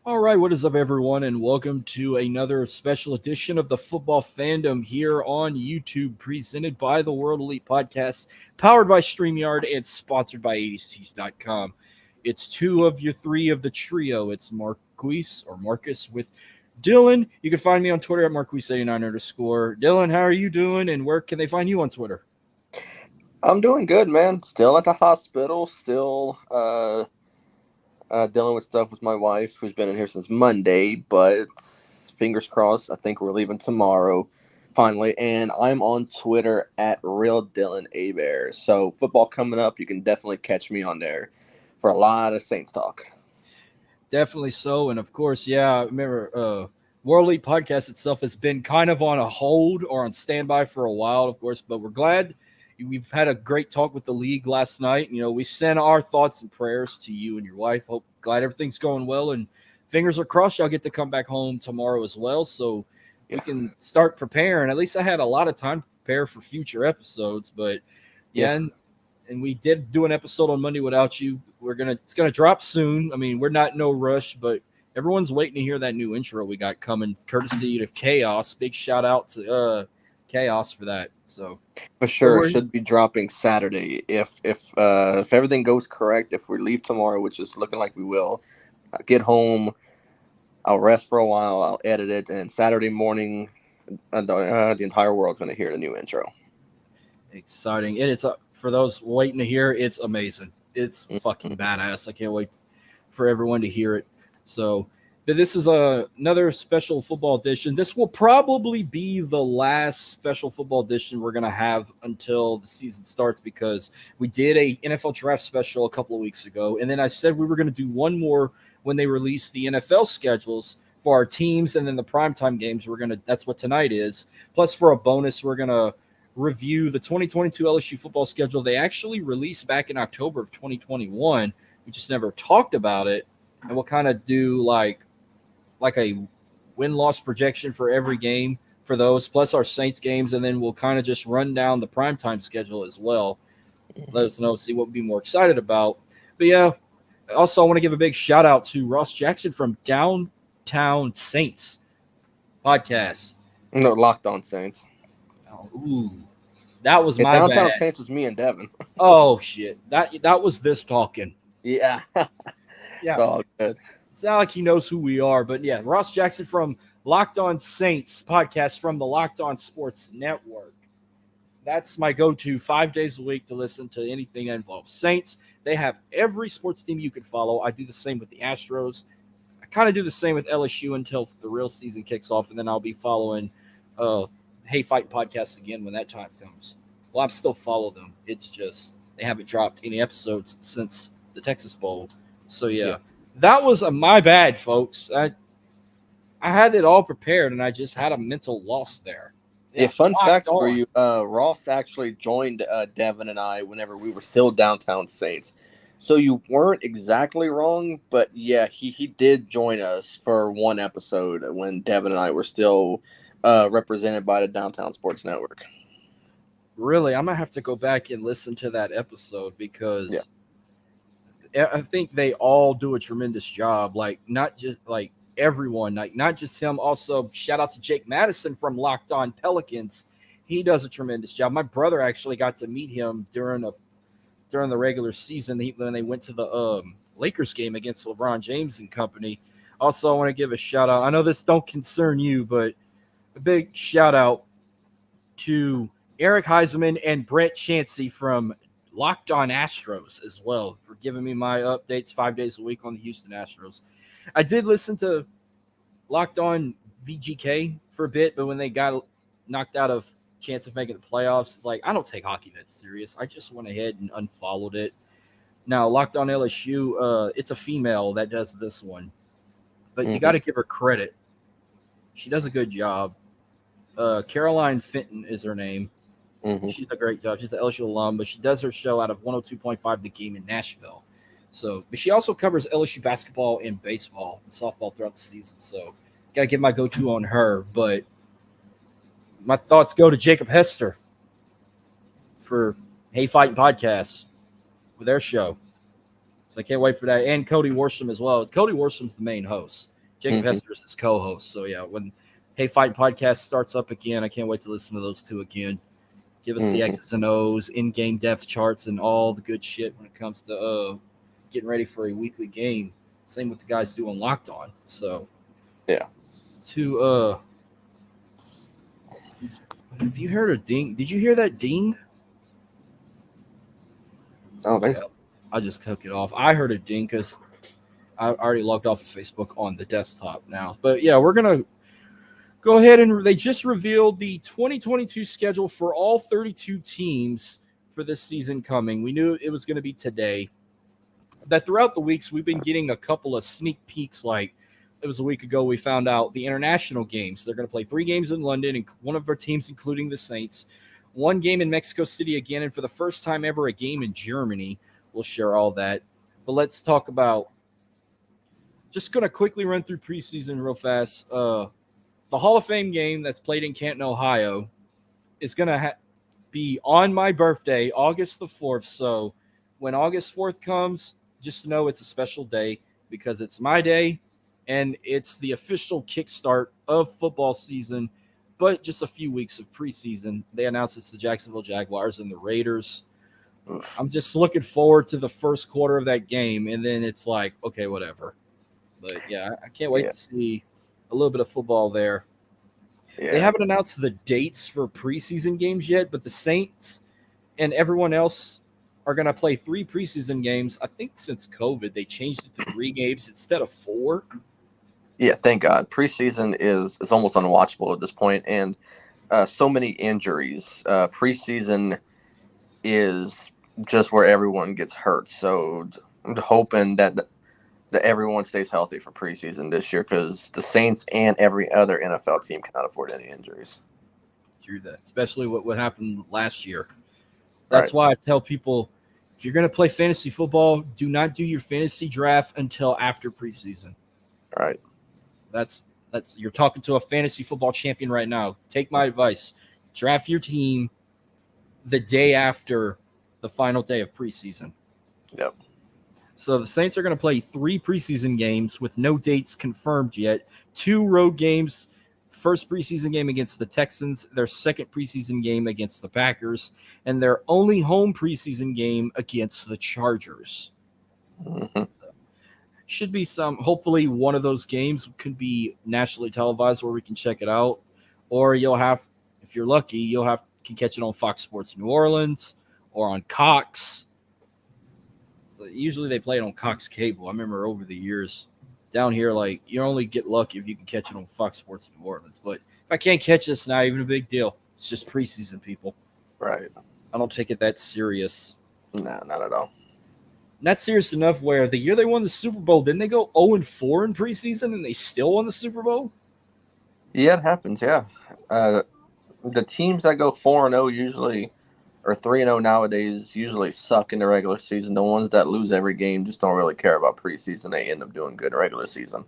All right, what is up, everyone, and welcome to another special edition of the Football Fandom here on YouTube, presented by the World Elite Podcast, powered by StreamYard, and sponsored by 80stees.com. It's two of your three of the trio. It's Marquise or Marcus with Dylan. You can find me on Twitter at Marquise89 underscore. Dylan, how are you doing, and where can they find you on Twitter? I'm doing good, man. Still at the hospital. Still dealing with stuff with my wife, who's been in here since Monday. But fingers crossed. I think we're leaving tomorrow, finally. And I'm on Twitter at Real Dylan Abear. So football coming up. You can definitely catch me on there for a lot of Saints talk. Definitely so. And of course, yeah, I remember World Elite Podcast itself has been kind of on a hold or on standby for a while, of course, but we're glad we've had a great talk with the league last night. You know, we send our thoughts and prayers to you and your wife. Glad everything's going well, and fingers are crossed y'all get to come back home tomorrow as well, so we can start preparing. At least I had a lot of time to prepare for future episodes, but yeah. And we did do an episode on Monday without you. It's gonna drop soon. I mean, we're not in no rush, but everyone's waiting to hear that new intro we got coming, courtesy of Chaos. Big shout out to Chaos for that. So for sure, it should be dropping Saturday if everything goes correct. If we leave tomorrow, which is looking like we will, I'll get home, I'll rest for a while, I'll edit it, and Saturday morning, the entire world's gonna hear the new intro. Exciting, and it's for those waiting to hear. It's amazing. It's fucking badass. I can't wait for everyone to hear it. So, but this is another special football edition. This will probably be the last special football edition we're going to have until the season starts, because we did a NFL draft special a couple of weeks ago, and then I said we were going to do one more when they release the NFL schedules for our teams, and then the primetime games. That's what tonight is. Plus, for a bonus, we're going to review the 2022 LSU football schedule. They actually released back in October of 2021. We just never talked about it, and we'll kind of do like a win-loss projection for every game for those, plus our Saints games, and then we'll kind of just run down the primetime schedule as well. Let us know, see what we'd be more excited about. But yeah, also I want to give a big shout out to Ross Jackson from Downtown Saints podcast. No, Locked On Saints. Ooh, that was my Downtown bad. Saints was me and Devin. Oh shit, that was this talking. Yeah, it's all good. It's not like he knows who we are, but yeah, Ross Jackson from Locked On Saints podcast from the Locked On Sports Network. That's my go-to 5 days a week to listen to anything that involves Saints. They have every sports team you could follow. I do the same with the Astros. I kind of do the same with LSU until the real season kicks off, and then I'll be following Hey Fight podcast again when that time comes. Well, I'm still follow them. It's just they haven't dropped any episodes since the Texas Bowl. So yeah. That was my bad, folks. I had it all prepared, and I just had a mental loss there. Yeah, fun fact for you, Ross actually joined Devin and I whenever we were still Downtown Saints. So you weren't exactly wrong, but yeah, he did join us for one episode when Devin and I were still represented by the Downtown Sports Network. Really? I'm going to have to go back and listen to that episode, because I think they all do a tremendous job. Like, not just like everyone, like not just him. Also, shout out to Jake Madison from Locked On Pelicans. He does a tremendous job. My brother actually got to meet him during the regular season when they went to the Lakers game against LeBron James and company. Also, I want to give a shout out. I know this don't concern you, but a big shout out to Eric Heisman and Brent Chansey from Locked On Astros as well for giving me my updates 5 days a week on the Houston Astros. I did listen to Locked On VGK for a bit, but when they got knocked out of chance of making the playoffs, it's like, I don't take hockey that serious. I just went ahead and unfollowed it. Now, Locked On LSU, it's a female that does this one, but you got to give her credit. She does a good job. Caroline Fenton is her name. She's a great job. She's an LSU alum, but she does her show out of 102.5 The Game in Nashville. So, but she also covers LSU basketball and baseball and softball throughout the season. So, got to give my go-to on her. But my thoughts go to Jacob Hester for Hey Fighting Podcasts with their show. So I can't wait for that. And Cody Worsham as well. Cody Worsham's the main host. Jacob Hester is his co-host. So yeah, when Hey Fight podcast starts up again, I can't wait to listen to those two again. Give us the X's and O's, in-game depth charts, and all the good shit when it comes to getting ready for a weekly game. Same with the guys doing Locked On. So yeah. Have you heard a ding? Did you hear that ding? I don't think so. I just took it off. I heard a ding because I already logged off of Facebook on the desktop now. But yeah, we're going to go ahead and they just revealed the 2022 schedule for all 32 teams for this season coming. We knew it was going to be today. That throughout the weeks, we've been getting a couple of sneak peeks. Like it was a week ago, we found out the international games. They're going to play 3 games in London, and one of our teams, including the Saints, 1 game in Mexico City again, and for the first time ever, a game in Germany. We'll share all that. But let's talk about, just going to quickly run through preseason real fast. The Hall of Fame game that's played in Canton, Ohio is going to be on my birthday, August the 4th. So when August 4th comes, just know it's a special day because it's my day and it's the official kickstart of football season, but just a few weeks of preseason. They announced it's the Jacksonville Jaguars and the Raiders. Oof. I'm just looking forward to the first quarter of that game, and then it's like, okay, whatever. But yeah, I can't wait to see a little bit of football there. Yeah. They haven't announced the dates for preseason games yet, but the Saints and everyone else are going to play 3 preseason games. I think since COVID, they changed it to 3 games instead of 4. Yeah, thank God. Preseason is almost unwatchable at this point, and so many injuries. Preseason is just where everyone gets hurt. So I'm hoping that everyone stays healthy for preseason this year because the Saints and every other NFL team cannot afford any injuries. True that, especially what happened last year. That's why I tell people, if you're going to play fantasy football, do not do your fantasy draft until after preseason. Right. That's you're talking to a fantasy football champion right now. Take my advice. Draft your team the day after the final day of preseason. Yep. So the Saints are going to play 3 preseason games with no dates confirmed yet. 2 road games. First preseason game against the Texans, their second preseason game against the Packers, and their only home preseason game against the Chargers. Mm-hmm. So, should be hopefully one of those games could be nationally televised where we can check it out. Or you'll have, if you're lucky, can catch it on Fox Sports New Orleans or on Cox. So usually they play it on Cox Cable. I remember over the years down here, like, you only get lucky if you can catch it on Fox Sports New Orleans. But if I can't catch it, it's not even a big deal. It's just preseason, people. Right. I don't take it that serious. No, not at all. Not serious enough where the year they won the Super Bowl, didn't they go 0-4 in preseason and they still won the Super Bowl? Yeah, it happens, yeah. The teams that go 4-0 usually, or 3-0 nowadays, usually suck in the regular season. The ones that lose every game just don't really care about preseason. They end up doing good in regular season.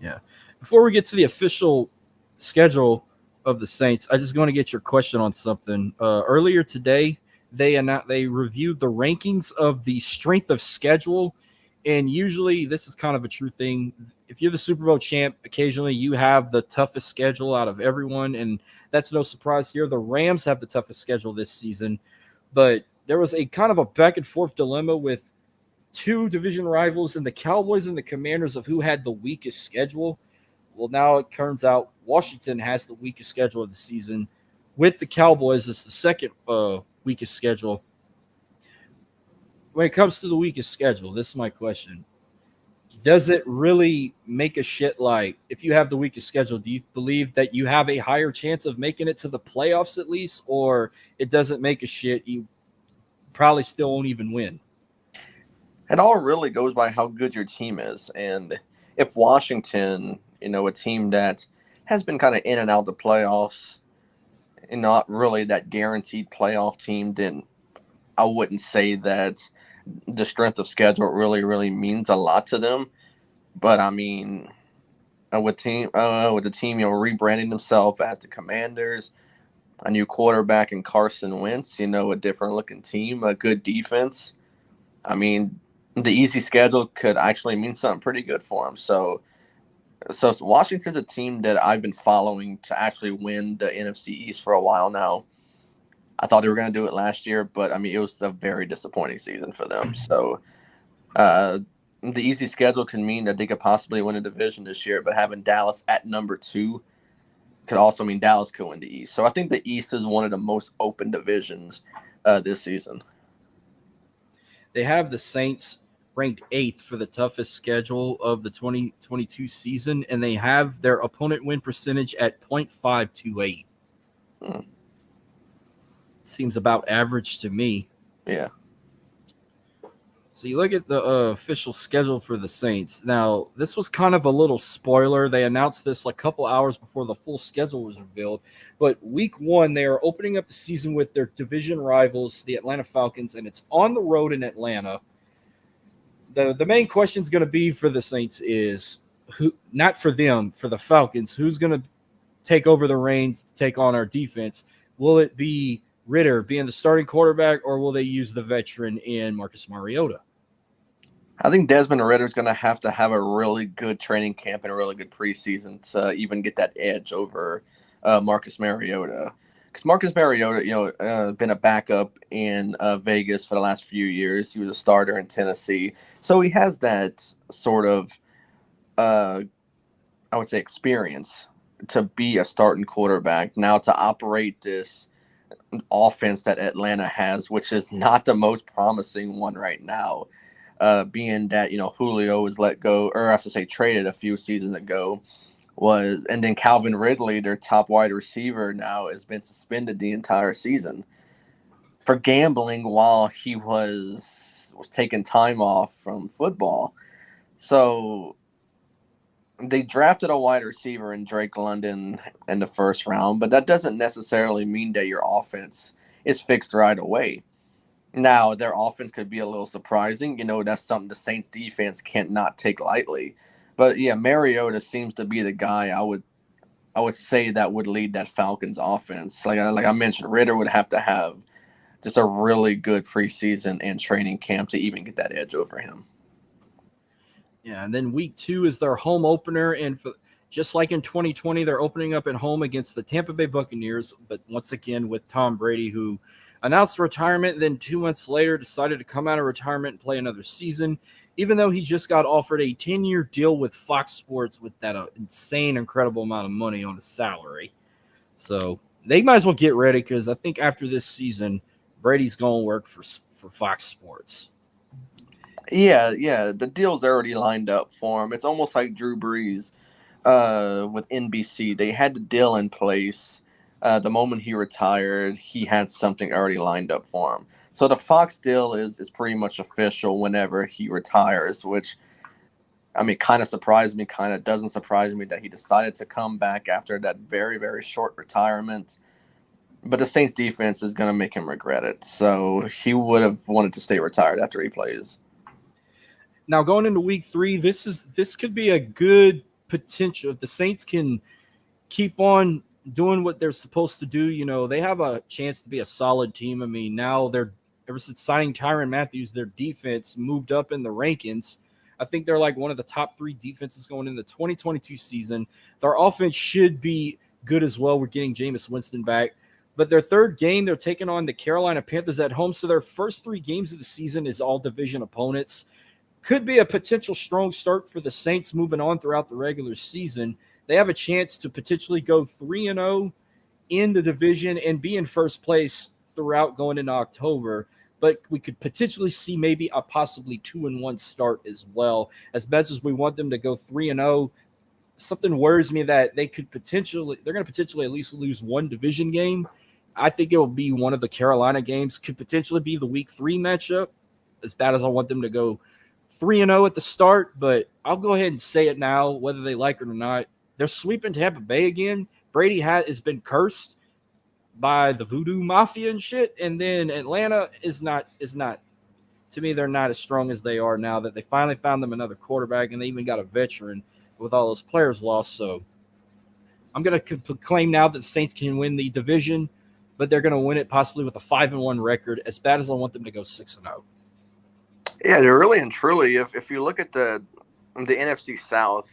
Yeah. Before we get to the official schedule of the Saints, I just want to get your question on something. Earlier today, they reviewed the rankings of the strength of schedule, and usually this is kind of a true thing. If you're the Super Bowl champ, occasionally you have the toughest schedule out of everyone, and that's no surprise here. The Rams have the toughest schedule this season, but there was a kind of a back and forth dilemma with 2 division rivals and the Cowboys and the Commanders of who had the weakest schedule. Well, now it turns out Washington has the weakest schedule of the season, with the Cowboys as the second weakest schedule. When it comes to the weakest schedule, this is my question. Does it really make a shit like, if you have the weakest schedule, do you believe that you have a higher chance of making it to the playoffs at least, or it doesn't make a shit, you probably still won't even win? It all really goes by how good your team is. And if Washington, a team that has been kind of in and out the playoffs and not really that guaranteed playoff team, then I wouldn't say that the strength of schedule really, really means a lot to them. But I mean, with the team, rebranding themselves as the Commanders, a new quarterback in Carson Wentz, a different looking team, a good defense. I mean, the easy schedule could actually mean something pretty good for them. So So Washington's a team that I've been following to actually win the NFC East for a while now. I thought they were going to do it last year, but I mean, it was a very disappointing season for them. So the easy schedule can mean that they could possibly win a division this year, but having Dallas at number 2 could also mean Dallas could win the East. So I think the East is one of the most open divisions this season. They have the Saints ranked 8th for the toughest schedule of the 2022 season, and they have their opponent win percentage at .528. Seems about average to me. Yeah. So you look at the official schedule for the Saints. Now, this was kind of a little spoiler. They announced this a couple hours before the full schedule was revealed. But week 1, they are opening up the season with their division rivals, the Atlanta Falcons, and it's on the road in Atlanta. The main question is going to be for the Saints is, who, not for them, for the Falcons, who's going to take over the reins to take on our defense? Will it be Ritter being the starting quarterback, or will they use the veteran in Marcus Mariota? I think Desmond Ritter is going to have a really good training camp and a really good preseason to even get that edge over Marcus Mariota. Because Marcus Mariota, been a backup in Vegas for the last few years. He was a starter in Tennessee. So he has that sort of, I would say, experience to be a starting quarterback. Now to operate this offense that Atlanta has, which is not the most promising one right now, being that Julio was let go, or I should say traded a few seasons ago, and then Calvin Ridley, their top wide receiver, now has been suspended the entire season for gambling while he was taking time off from football. So they drafted a wide receiver in Drake London in the first round, but that doesn't necessarily mean that your offense is fixed right away. Now, their offense could be a little surprising. That's something the Saints defense can't not take lightly. But yeah, Mariota seems to be the guy I would say that would lead that Falcons offense. Like I mentioned, Ritter would have to have just a really good preseason and training camp to even get that edge over him. Yeah, and then week 2 is their home opener, and just like in 2020, they're opening up at home against the Tampa Bay Buccaneers, but once again with Tom Brady, who announced retirement, then 2 months later decided to come out of retirement and play another season, even though he just got offered a 10-year deal with Fox Sports with that insane, incredible amount of money on his salary. So they might as well get ready, because I think after this season, Brady's going to work for Fox Sports. Yeah, the deal's already lined up for him. It's almost like Drew Brees with NBC. They had the deal in place. The moment he retired, he had something already lined up for him. So the Fox deal is pretty much official whenever he retires, which, I mean, kind of surprised me, kind of doesn't surprise me that he decided to come back after that very, very short retirement. But the Saints defense is going to make him regret it. So he would have wanted to stay retired after he plays. Now, going into week 3, this could be a good potential if the Saints can keep on doing what they're supposed to do. They have a chance to be a solid team. I mean, now ever since signing Tyrann Mathieu, their defense moved up in the rankings. I think they're like one of the top 3 defenses going in the 2022 season. Their offense should be good as well. We're getting Jameis Winston back. But their third game, they're taking on the Carolina Panthers at home. So their first 3 games of the season is all division opponents. Could be a potential strong start for the Saints moving on throughout the regular season. They have a chance to potentially go 3-0 in the division and be in first place throughout going into October. But we could potentially see maybe a possibly 2-1 start as well. As best as we want them to go 3-0, something worries me that they're going to potentially at least lose one division game. I think it will be one of the Carolina games. Could potentially be the week 3 matchup. As bad as I want them to go 3-0 at the start, but I'll go ahead and say it now, whether they like it or not. They're sweeping Tampa Bay again. Brady has been cursed by the voodoo mafia and shit, and then Atlanta is not. To me, they're not as strong as they are now that they finally found them another quarterback, and they even got a veteran with all those players lost. So I'm going to claim now that the Saints can win the division, but they're going to win it possibly with a 5-1 record, as bad as I want them to go 6-0. Yeah, they're really and truly. If you look at the NFC South,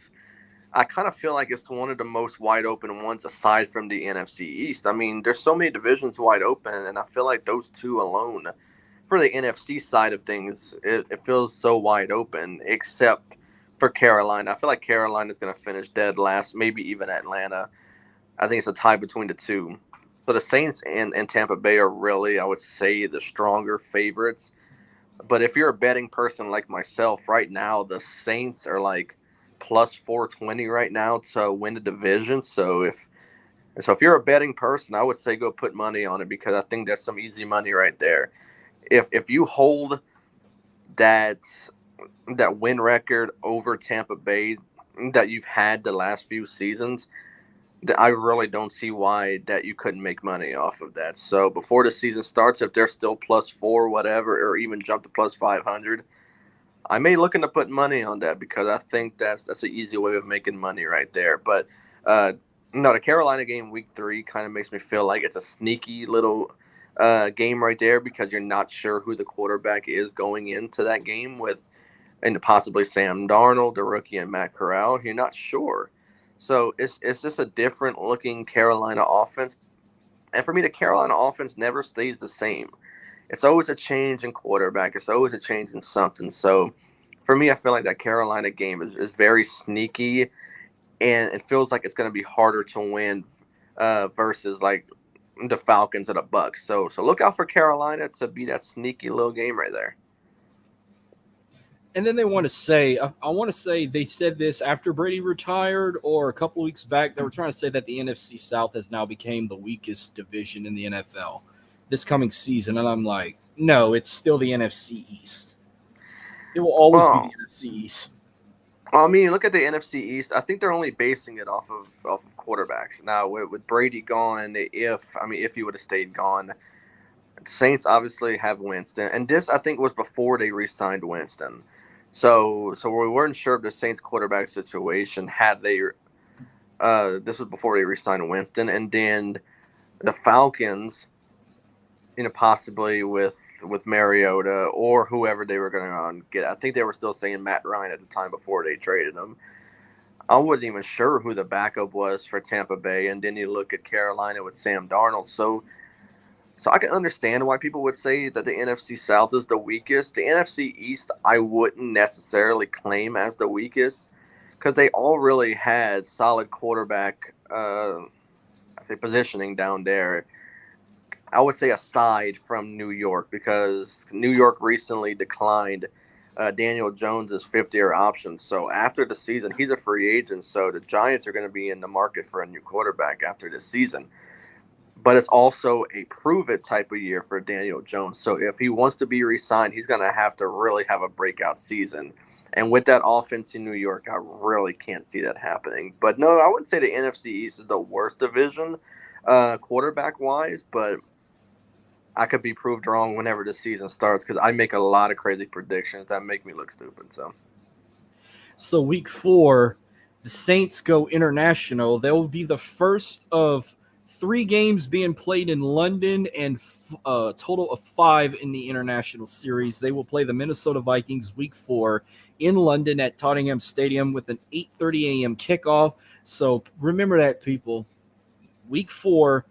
I kind of feel like it's one of the most wide open ones aside from the NFC East. I mean, there's so many divisions wide open, and I feel like those two alone, for the NFC side of things, it feels so wide open, except for Carolina. I feel like Carolina is going to finish dead last, maybe even Atlanta. I think it's a tie between the two. So the Saints and Tampa Bay are really, I would say, the stronger favorites. But if you're a betting person like myself, right now the Saints are like plus 420 right now to win the division. So if you're a betting person, I would say go put money on it because I think that's some easy money right there. If you hold that that win record over Tampa Bay that you've had the last few seasons, I really don't see why that you couldn't make money off of that. So before the season starts, if they're still plus four, whatever, or even jump to plus 500, I may look into putting money on that because I think that's an easy way of making money right there. But uh, no, the Carolina game week 3 kind of makes me feel like it's a sneaky little game right there because you're not sure who the quarterback is going into that game with, and possibly Sam Darnold, the rookie, and Matt Corral. You're not sure. So it's just a different looking Carolina offense. And for me, the Carolina offense never stays the same. It's always a change in quarterback. It's always a change in something. So for me, I feel like that Carolina game is very sneaky, and it feels like it's going to be harder to win versus like the Falcons or the Bucks. So look out for Carolina to be that sneaky little game right there. And then they want to say, I want to say they said this after Brady retired or a couple weeks back. They were trying to say that the NFC South has now become the weakest division in the NFL this coming season. And I'm like, no, it's still the NFC East. It will always be the Well, NFC East. I mean, look at the NFC East. I think they're only basing it off of quarterbacks. Now, with Brady gone, if he would have stayed gone, Saints obviously have Winston, and this I think was before they re-signed Winston. So we weren't sure of the Saints quarterback situation had they. This was before they re-signed Winston, and then the Falcons, possibly with Mariota or whoever they were going to get. I think they were still saying Matt Ryan at the time before they traded him. I wasn't even sure who the backup was for Tampa Bay, and then you look at Carolina with Sam Darnold. So I can understand why people would say that the NFC South is the weakest. The NFC East, I wouldn't necessarily claim as the weakest because they all really had solid quarterback positioning down there. I would say aside from New York because New York recently declined Daniel Jones's fifth-year option. So after the season, he's a free agent. So the Giants are going to be in the market for a new quarterback after this season. But it's also a prove it type of year for Daniel Jones. So if he wants to be re-signed, he's going to have to really have a breakout season. And with that offense in New York, I really can't see that happening. But no, I wouldn't say the NFC East is the worst division quarterback wise, but I could be proved wrong whenever the season starts because I make a lot of crazy predictions that make me look stupid. So week 4, the Saints go international. They will be the first of 3 games being played in London and a total of 5 in the international series. They will play the Minnesota Vikings week 4 in London at Tottenham Stadium with an 8:30 a.m. kickoff. So remember that, people. Week 4,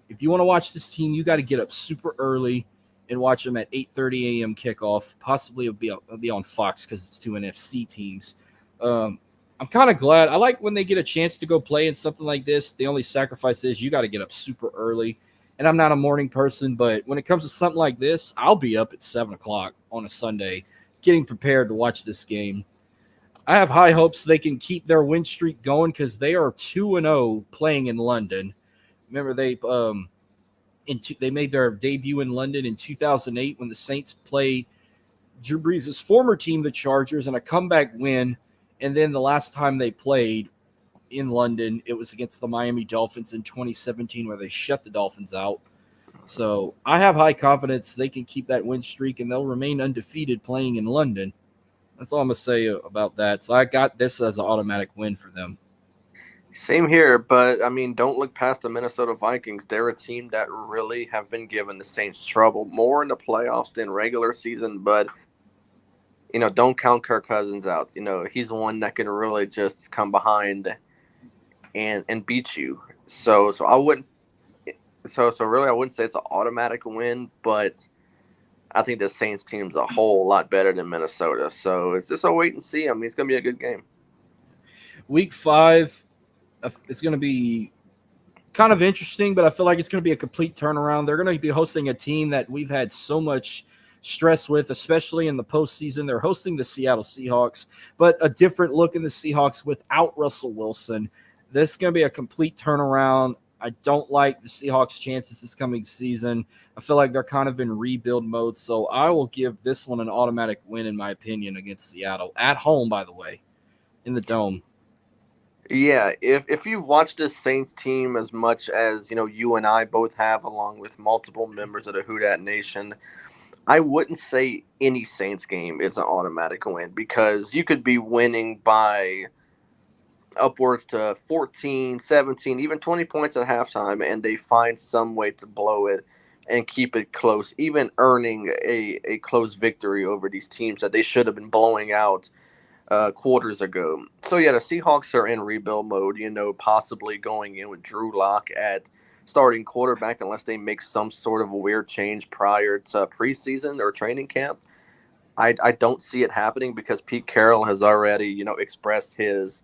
if you want to watch this team, you got to get up super early and watch them at 8:30 a.m. kickoff. Possibly it'll be on Fox because it's 2 NFC teams. I'm kind of glad. I like when they get a chance to go play in something like this. The only sacrifice is you got to get up super early. And I'm not a morning person, but when it comes to something like this, I'll be up at 7 o'clock on a Sunday getting prepared to watch this game. I have high hopes they can keep their win streak going because they are 2-0 playing in London. Remember, they made their debut in London in 2008 when the Saints played Drew Brees' former team, the Chargers, in a comeback win. And then the last time they played in London, it was against the Miami Dolphins in 2017 where they shut the Dolphins out. So I have high confidence they can keep that win streak and they'll remain undefeated playing in London. That's all I'm going to say about that. So I got this as an automatic win for them. Same here, but I mean, don't look past the Minnesota Vikings. They're a team that really have been giving the Saints trouble more in the playoffs than regular season. But don't count Kirk Cousins out. He's the one that can really just come behind and beat you. So I wouldn't. So really, I wouldn't say it's an automatic win, but I think the Saints team's a whole lot better than Minnesota. So it's just a wait and see. I mean, it's gonna be a good game. Week 5, it's going to be kind of interesting, but I feel like it's going to be a complete turnaround. They're going to be hosting a team that we've had so much stress with, especially in the postseason. They're hosting the Seattle Seahawks, but a different look in the Seahawks without Russell Wilson. This is going to be a complete turnaround. I don't like the Seahawks' chances this coming season. I feel like they're kind of in rebuild mode, so I will give this one an automatic win, in my opinion, against Seattle. At home, by the way, in the Dome. Yeah, if you've watched this Saints team as much as you and I both have, along with multiple members of the Who Dat Nation, I wouldn't say any Saints game is an automatic win because you could be winning by upwards to 14, 17, even 20 points at halftime, and they find some way to blow it and keep it close, even earning a close victory over these teams that they should have been blowing out quarters ago. So yeah, the Seahawks are in rebuild mode. Possibly going in with Drew Lock at starting quarterback unless they make some sort of a weird change prior to preseason or training camp. I don't see it happening because Pete Carroll has already expressed his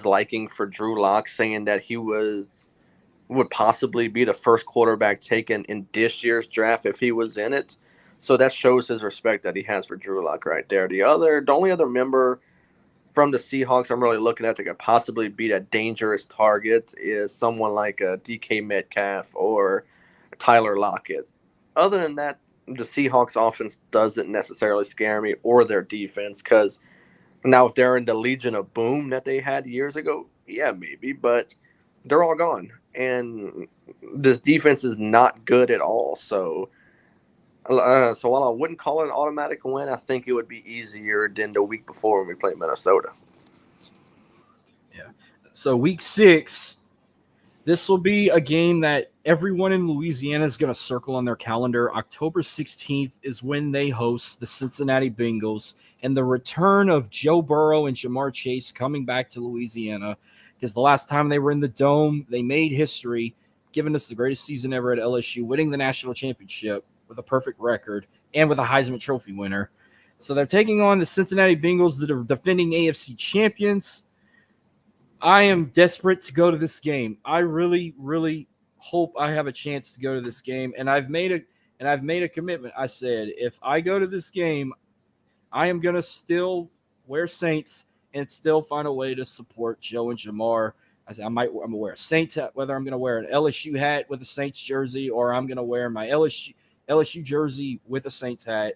liking for Drew Lock, saying that he would possibly be the first quarterback taken in this year's draft if he was in it. So that shows his respect that he has for Drew Lock right there. The only other member from the Seahawks I'm really looking at that could possibly be a dangerous target is someone like a DK Metcalf or Tyler Lockett. Other than that, the Seahawks offense doesn't necessarily scare me, or their defense, because now if they're in the Legion of Boom that they had years ago, yeah, maybe, but they're all gone. And this defense is not good at all. So while I wouldn't call it an automatic win, I think it would be easier than the week before when we played Minnesota. Yeah. So week 6, this will be a game that everyone in Louisiana is going to circle on their calendar. October 16th is when they host the Cincinnati Bengals, and the return of Joe Burrow and Jamar Chase coming back to Louisiana, because the last time they were in the Dome, they made history, giving us the greatest season ever at LSU, winning the national championship with a perfect record and with a Heisman Trophy winner. So they're taking on the Cincinnati Bengals, that are defending AFC champions. I am desperate to go to this game. I really, really hope I have a chance to go to this game, and I've made a commitment. I said if I go to this game, I am gonna still wear Saints and still find a way to support Joe and Jamar. I said I'm gonna wear a Saints hat, whether I'm gonna wear an LSU hat with a Saints jersey or I'm gonna wear my LSU jersey with a Saints hat.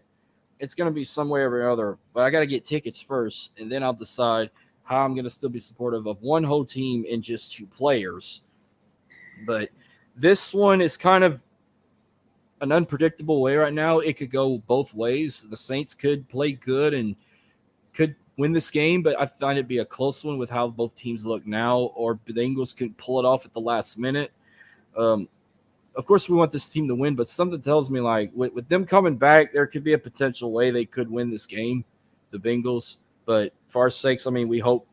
It's gonna be some way or another, but I got to get tickets first, and then I'll decide how I'm going to still be supportive of one whole team and just 2 players. But this one is kind of an unpredictable way right now. It could go both ways. The Saints could play good and could win this game, but I find it be a close one with how both teams look now, or the Bengals could pull it off at the last minute. Of course, we want this team to win, but something tells me like with them coming back, there could be a potential way they could win this game, the Bengals. But for our sakes, I mean, we hope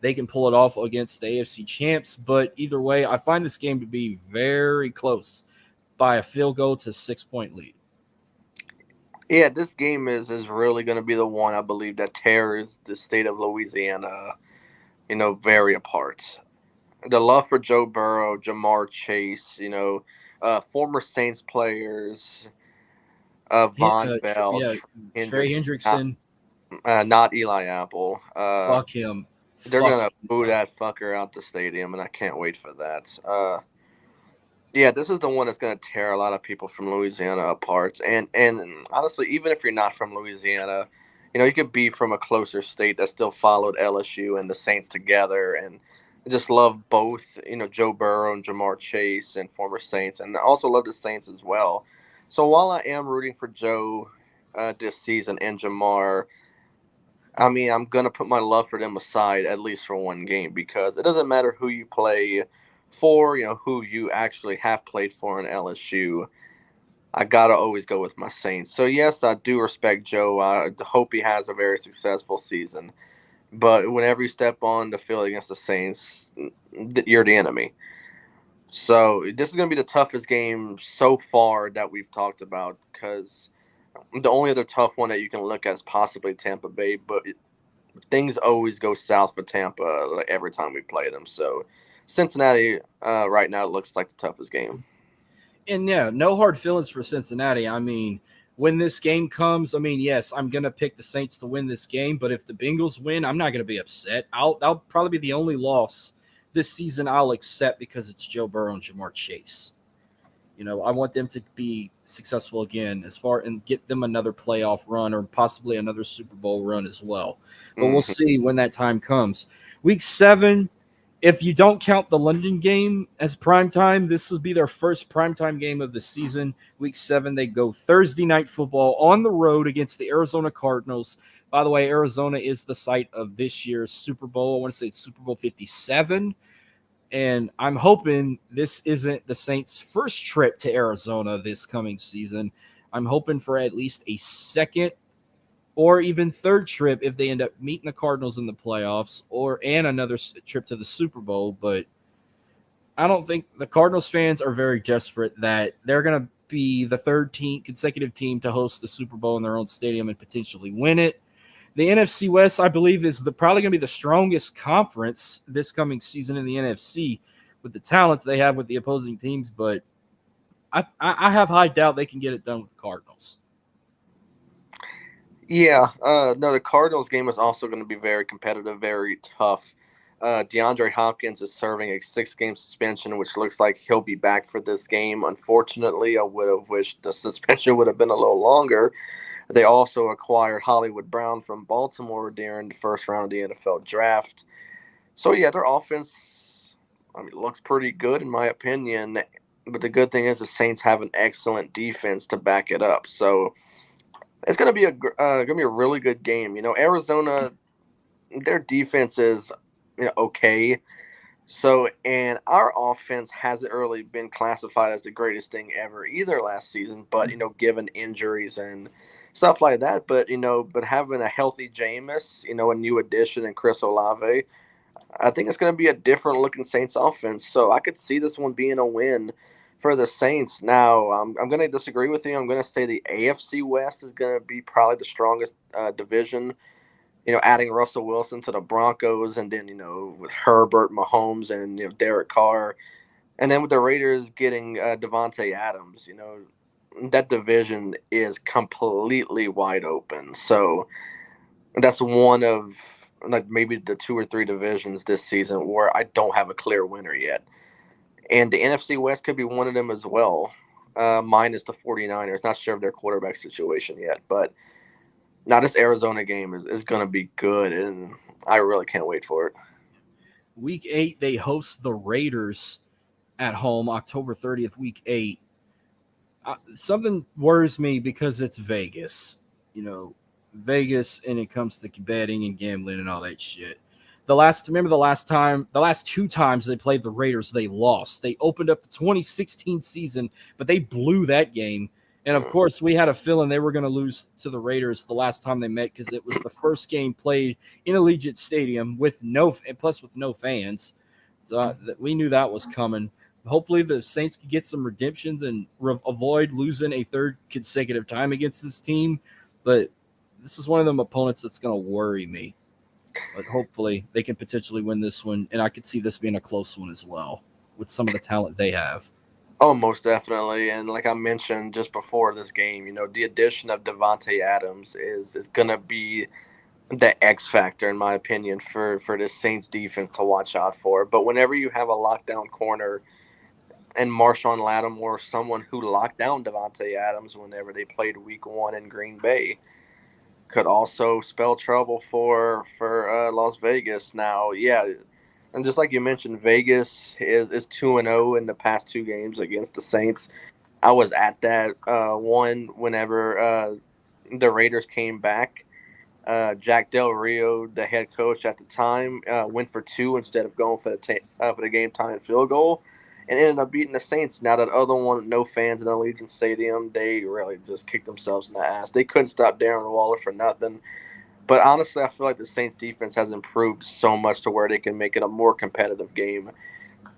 they can pull it off against the AFC champs. But either way, I find this game to be very close by a field goal to 6-point lead. Yeah, this game is really going to be the one I believe that tears the state of Louisiana, very apart. The love for Joe Burrow, Jamar Chase, former Saints players, Von Bell, Trey Hendricks, Hendrickson. not Eli Apple. Fuck him. They're going to boo that fucker out the stadium, and I can't wait for that. Yeah, this is the one that's going to tear a lot of people from Louisiana apart. And honestly, even if you're not from Louisiana, you could be from a closer state that still followed LSU and the Saints together and just love both, Joe Burrow and Jamar Chase and former Saints, and also love the Saints as well. So while I am rooting for Joe this season and Jamar, I mean, I'm going to put my love for them aside at least for one game because it doesn't matter who you play for, who you actually have played for in LSU. I gotta always go with my Saints. So yes, I do respect Joe. I hope he has a very successful season. But whenever you step on the field against the Saints, you're the enemy. So this is going to be the toughest game so far that we've talked about, because the only other tough one that you can look at is possibly Tampa Bay, but things always go south for Tampa like, every time we play them. So Cincinnati right now looks like the toughest game. And yeah, no hard feelings for Cincinnati. I mean, when this game comes, I mean, yes, I'm gonna pick the Saints to win this game, but if the Bengals win, I'm not gonna be upset. That'll probably be the only loss this season I'll accept because it's Joe Burrow and Jamar Chase. I want them to be successful again and get them another playoff run or possibly another Super Bowl run as well. But we'll Mm-hmm. see when that time comes. Week 7, if you don't count the London game as prime time, this will be their first primetime game of the season. Week 7, they go Thursday night football on the road against the Arizona Cardinals. By the way, Arizona is the site of this year's Super Bowl. I want to say it's Super Bowl 57. And I'm hoping this isn't the Saints' first trip to Arizona this coming season. I'm hoping for at least a second or even third trip if they end up meeting the Cardinals in the playoffs and another trip to the Super Bowl. But I don't think the Cardinals fans are very desperate that they're going to be the third consecutive team to host the Super Bowl in their own stadium and potentially win it. The NFC West, I believe, is probably going to be the strongest conference this coming season in the NFC with the talents they have with the opposing teams. But I have high doubt they can get it done with the Cardinals. Yeah, no, the Cardinals game is also going to be very competitive, very tough. DeAndre Hopkins is serving a 6-game suspension, which looks like he'll be back for this game. Unfortunately, I would have wished the suspension would have been a little longer. They also acquired Hollywood Brown from Baltimore during the first round of the NFL draft. So yeah, their offense, I mean, looks pretty good in my opinion. But the good thing is the Saints have an excellent defense to back it up. So it's gonna be a really good game. Arizona, their defense is okay. So, and our offense hasn't really been classified as the greatest thing ever either last season, but given injuries and stuff like that, but having a healthy Jameis, a new addition in Chris Olave, I think it's going to be a different looking Saints offense. So I could see this one being a win for the Saints. Now, I'm going to disagree with you. I'm going to say the AFC West is going to be probably the strongest division. Adding Russell Wilson to the Broncos, and then with Herbert, Mahomes, and Derek Carr, and then with the Raiders getting Devontae Adams, that division is completely wide open. So that's one of like maybe the 2 or 3 divisions this season where I don't have a clear winner yet. And the NFC West could be one of them as well. Minus the 49ers. Not sure of their quarterback situation yet, but now this Arizona game is going to be good, and I really can't wait for it. Week 8, they host the Raiders at home, October 30th, week 8. Something worries me because it's Vegas. You know, Vegas, and it comes to betting and gambling and all that shit. The last 2 times they played the Raiders, they lost. They opened up the 2016 season, but they blew that game. And of course, we had a feeling they were going to lose to the Raiders the last time they met because it was the first game played in Allegiant Stadium with no fans. So we knew that was coming. Hopefully, the Saints can get some redemptions and avoid losing a third consecutive time against this team. But this is one of them opponents that's going to worry me. But hopefully, they can potentially win this one, and I could see this being a close one as well with some of the talent they have. Oh, most definitely. And like I mentioned just before this game, the addition of Devontae Adams is gonna be the X factor, in my opinion, for this Saints defense to watch out for. But whenever you have a lockdown corner and Marshawn Lattimore, someone who locked down Devontae Adams whenever they played Week 1 in Green Bay, could also spell trouble for Las Vegas. Now, yeah, and just like you mentioned, Vegas is 2-0 in the past 2 games against the Saints. I was at that one whenever the Raiders came back. Jack Del Rio, the head coach at the time, went for 2 instead of going for the game time field goal. and ended up beating the Saints. Now that other one, no fans in Allegiant Stadium, they really just kicked themselves in the ass. They couldn't stop Darren Waller for nothing. But honestly, I feel like the Saints defense has improved so much to where they can make it a more competitive game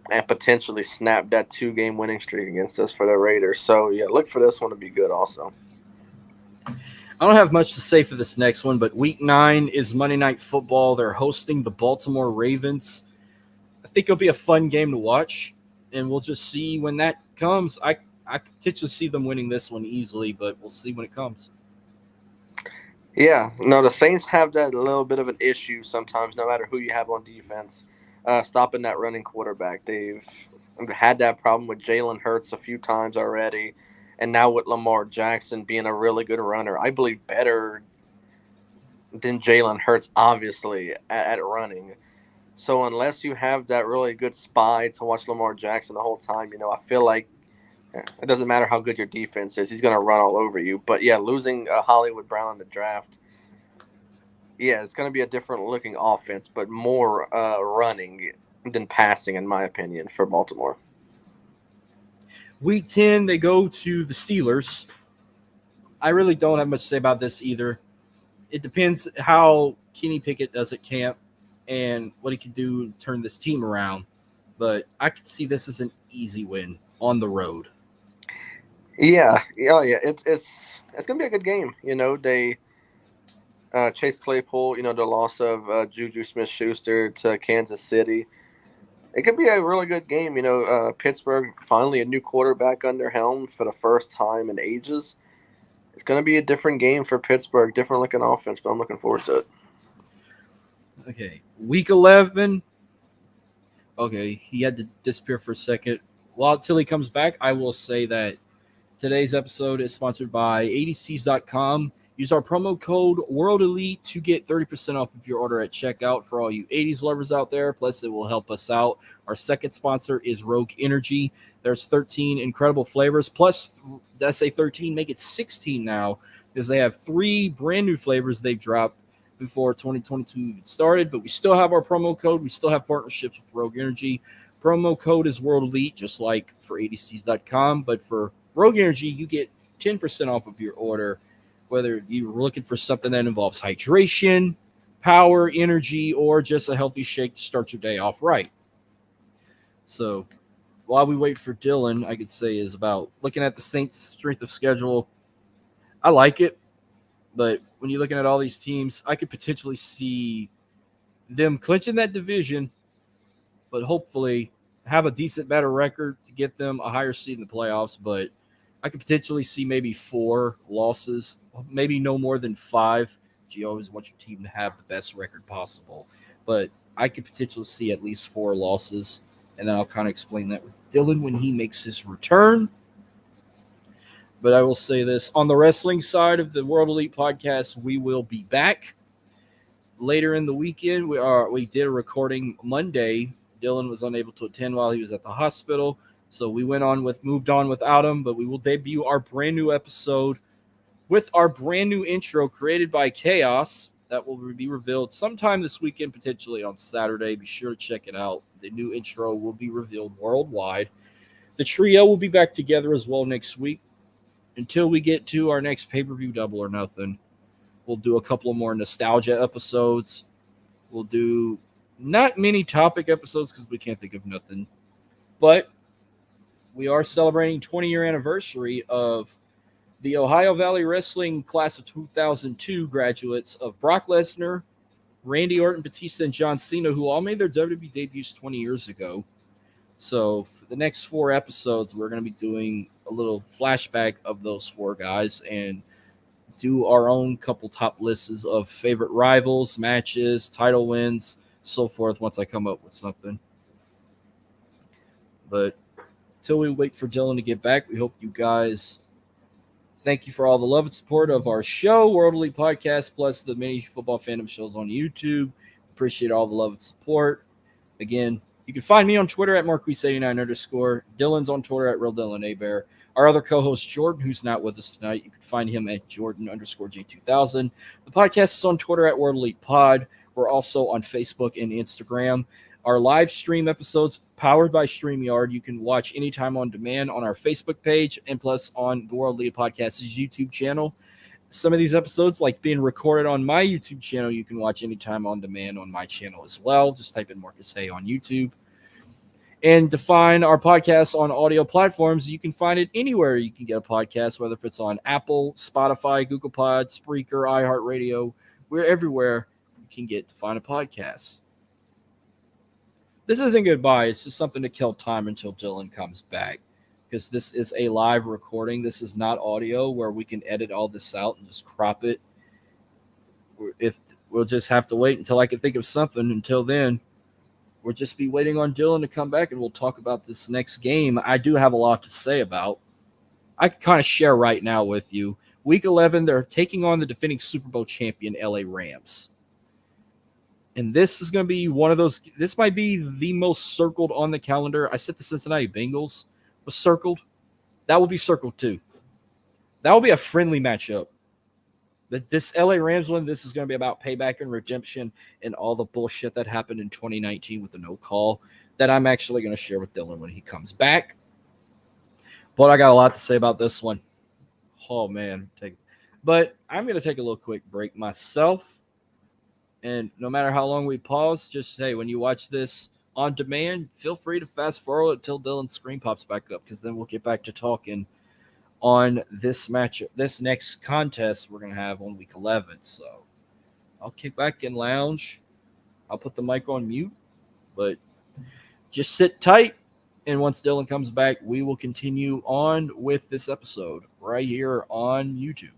and potentially snap that 2-game winning streak against us for the Raiders. So yeah, look for this one to be good also. I don't have much to say for this next one, but Week 9 is Monday Night Football. They're hosting the Baltimore Ravens. I think it'll be a fun game to watch, and we'll just see when that comes. I potentially see them winning this one easily, but we'll see when it comes. Yeah, no, the Saints have that little bit of an issue sometimes, no matter who you have on defense, stopping that running quarterback. They've had that problem with Jalen Hurts a few times already, and now with Lamar Jackson being a really good runner. I believe better than Jalen Hurts, obviously, at running. So unless you have that really good spy to watch Lamar Jackson the whole time, I feel like it doesn't matter how good your defense is; he's going to run all over you. But yeah, losing Hollywood Brown in the draft, yeah, it's going to be a different looking offense, but more running than passing, in my opinion, for Baltimore. Week 10, they go to the Steelers. I really don't have much to say about this either. It depends how Kenny Pickett does at camp and what he can do to turn this team around. But I could see this as an easy win on the road. Yeah, yeah. It's gonna be a good game. They Chase Claypool. The loss of Juju Smith-Schuster to Kansas City. It could be a really good game. Pittsburgh finally a new quarterback under helm for the first time in ages. It's going to be a different game for Pittsburgh, different looking offense, but I'm looking forward to it. Okay, Week 11. Okay, he had to disappear for a second. Well, until he comes back, I will say that today's episode is sponsored by ADCs.com. Use our promo code World Elite to get 30% off of your order at checkout for all you 80s lovers out there. Plus, it will help us out. Our second sponsor is Rogue Energy. There's 13 incredible flavors. Plus, did I say 13? Make it 16 now because they have 3 brand new flavors they've dropped before 2022 started. But we still have our promo code. We still have partnerships with Rogue Energy. Promo code is World Elite, just like for ADCs.com. But for Rogue Energy, you get 10% off of your order, whether you're looking for something that involves hydration, power, energy, or just a healthy shake to start your day off right. So while we wait for Dylan, I could say is about looking at the Saints' strength of schedule. I like it, but when you're looking at all these teams, I could potentially see them clinching that division, but hopefully have a decent, better record to get them a higher seed in the playoffs. But I could potentially see maybe 4 losses, maybe no more than 5. You always want your team to have the best record possible. But I could potentially see at least 4 losses, and then I'll kind of explain that with Dylan when he makes his return. But I will say this. On the wrestling side of the World Elite podcast, we will be back later in the weekend. We did a recording Monday. Dylan was unable to attend while he was at the hospital. So we moved on without him, but we will debut our brand new episode with our brand new intro created by Chaos that will be revealed sometime this weekend, potentially on Saturday. Be sure to check it out. The new intro will be revealed worldwide. The trio will be back together as well next week until we get to our next pay-per-view Double or Nothing. We'll do a couple of more nostalgia episodes. We'll do not many topic episodes because we can't think of nothing, but we are celebrating 20-year anniversary of the Ohio Valley Wrestling Class of 2002 graduates of Brock Lesnar, Randy Orton, Batista, and John Cena, who all made their WWE debuts 20 years ago. So for the next 4 episodes, we're going to be doing a little flashback of those 4 guys and do our own couple top lists of favorite rivals, matches, title wins, so forth once I come up with something. But until we wait for Dylan to get back, we hope you guys thank you for all the love and support of our show, World Elite Podcast, plus the many football fandom shows on YouTube. Appreciate all the love and support. Again, you can find me on Twitter at Marquise89_. Dylan's on Twitter at RealDylanAbear. Our other co-host, Jordan, who's not with us tonight, you can find him at Jordan_J2000. The podcast is on Twitter at World Elite Pod. We're also on Facebook and Instagram. Our live stream episodes powered by StreamYard. You can watch anytime on demand on our Facebook page and plus on the World League Podcast's YouTube channel. Some of these episodes, like being recorded on my YouTube channel, you can watch anytime on demand on my channel as well. Just type in Marcus Hay on YouTube. And to find our podcast on audio platforms, you can find it anywhere you can get a podcast, whether if it's on Apple, Spotify, Google Pod, Spreaker, iHeartRadio. We're everywhere you can get to find a podcast. This isn't goodbye. It's just something to kill time until Dylan comes back, because this is a live recording. This is not audio where we can edit all this out and just crop it. If we'll just have to wait until I can think of something. Until then, we'll just be waiting on Dylan to come back, and we'll talk about this next game. I do have a lot to say about. I can kind of share right now with you. Week 11, they're taking on the defending Super Bowl champion LA Rams. And this is going to be one of those. This might be the most circled on the calendar. I said the Cincinnati Bengals was circled. That will be circled too. That will be a friendly matchup. This LA Rams one, this is going to be about payback and redemption and all the bullshit that happened in 2019 with the no call that I'm actually going to share with Dylan when he comes back. But I got a lot to say about this one. Oh, man. But I'm going to take a little quick break myself. And no matter how long we pause, just, hey, when you watch this on demand, feel free to fast forward until Dylan's screen pops back up, because then we'll get back to talking on this matchup, this next contest we're going to have on week 11. So I'll kick back and lounge. I'll put the mic on mute, but just sit tight. And once Dylan comes back, we will continue on with this episode right here on YouTube.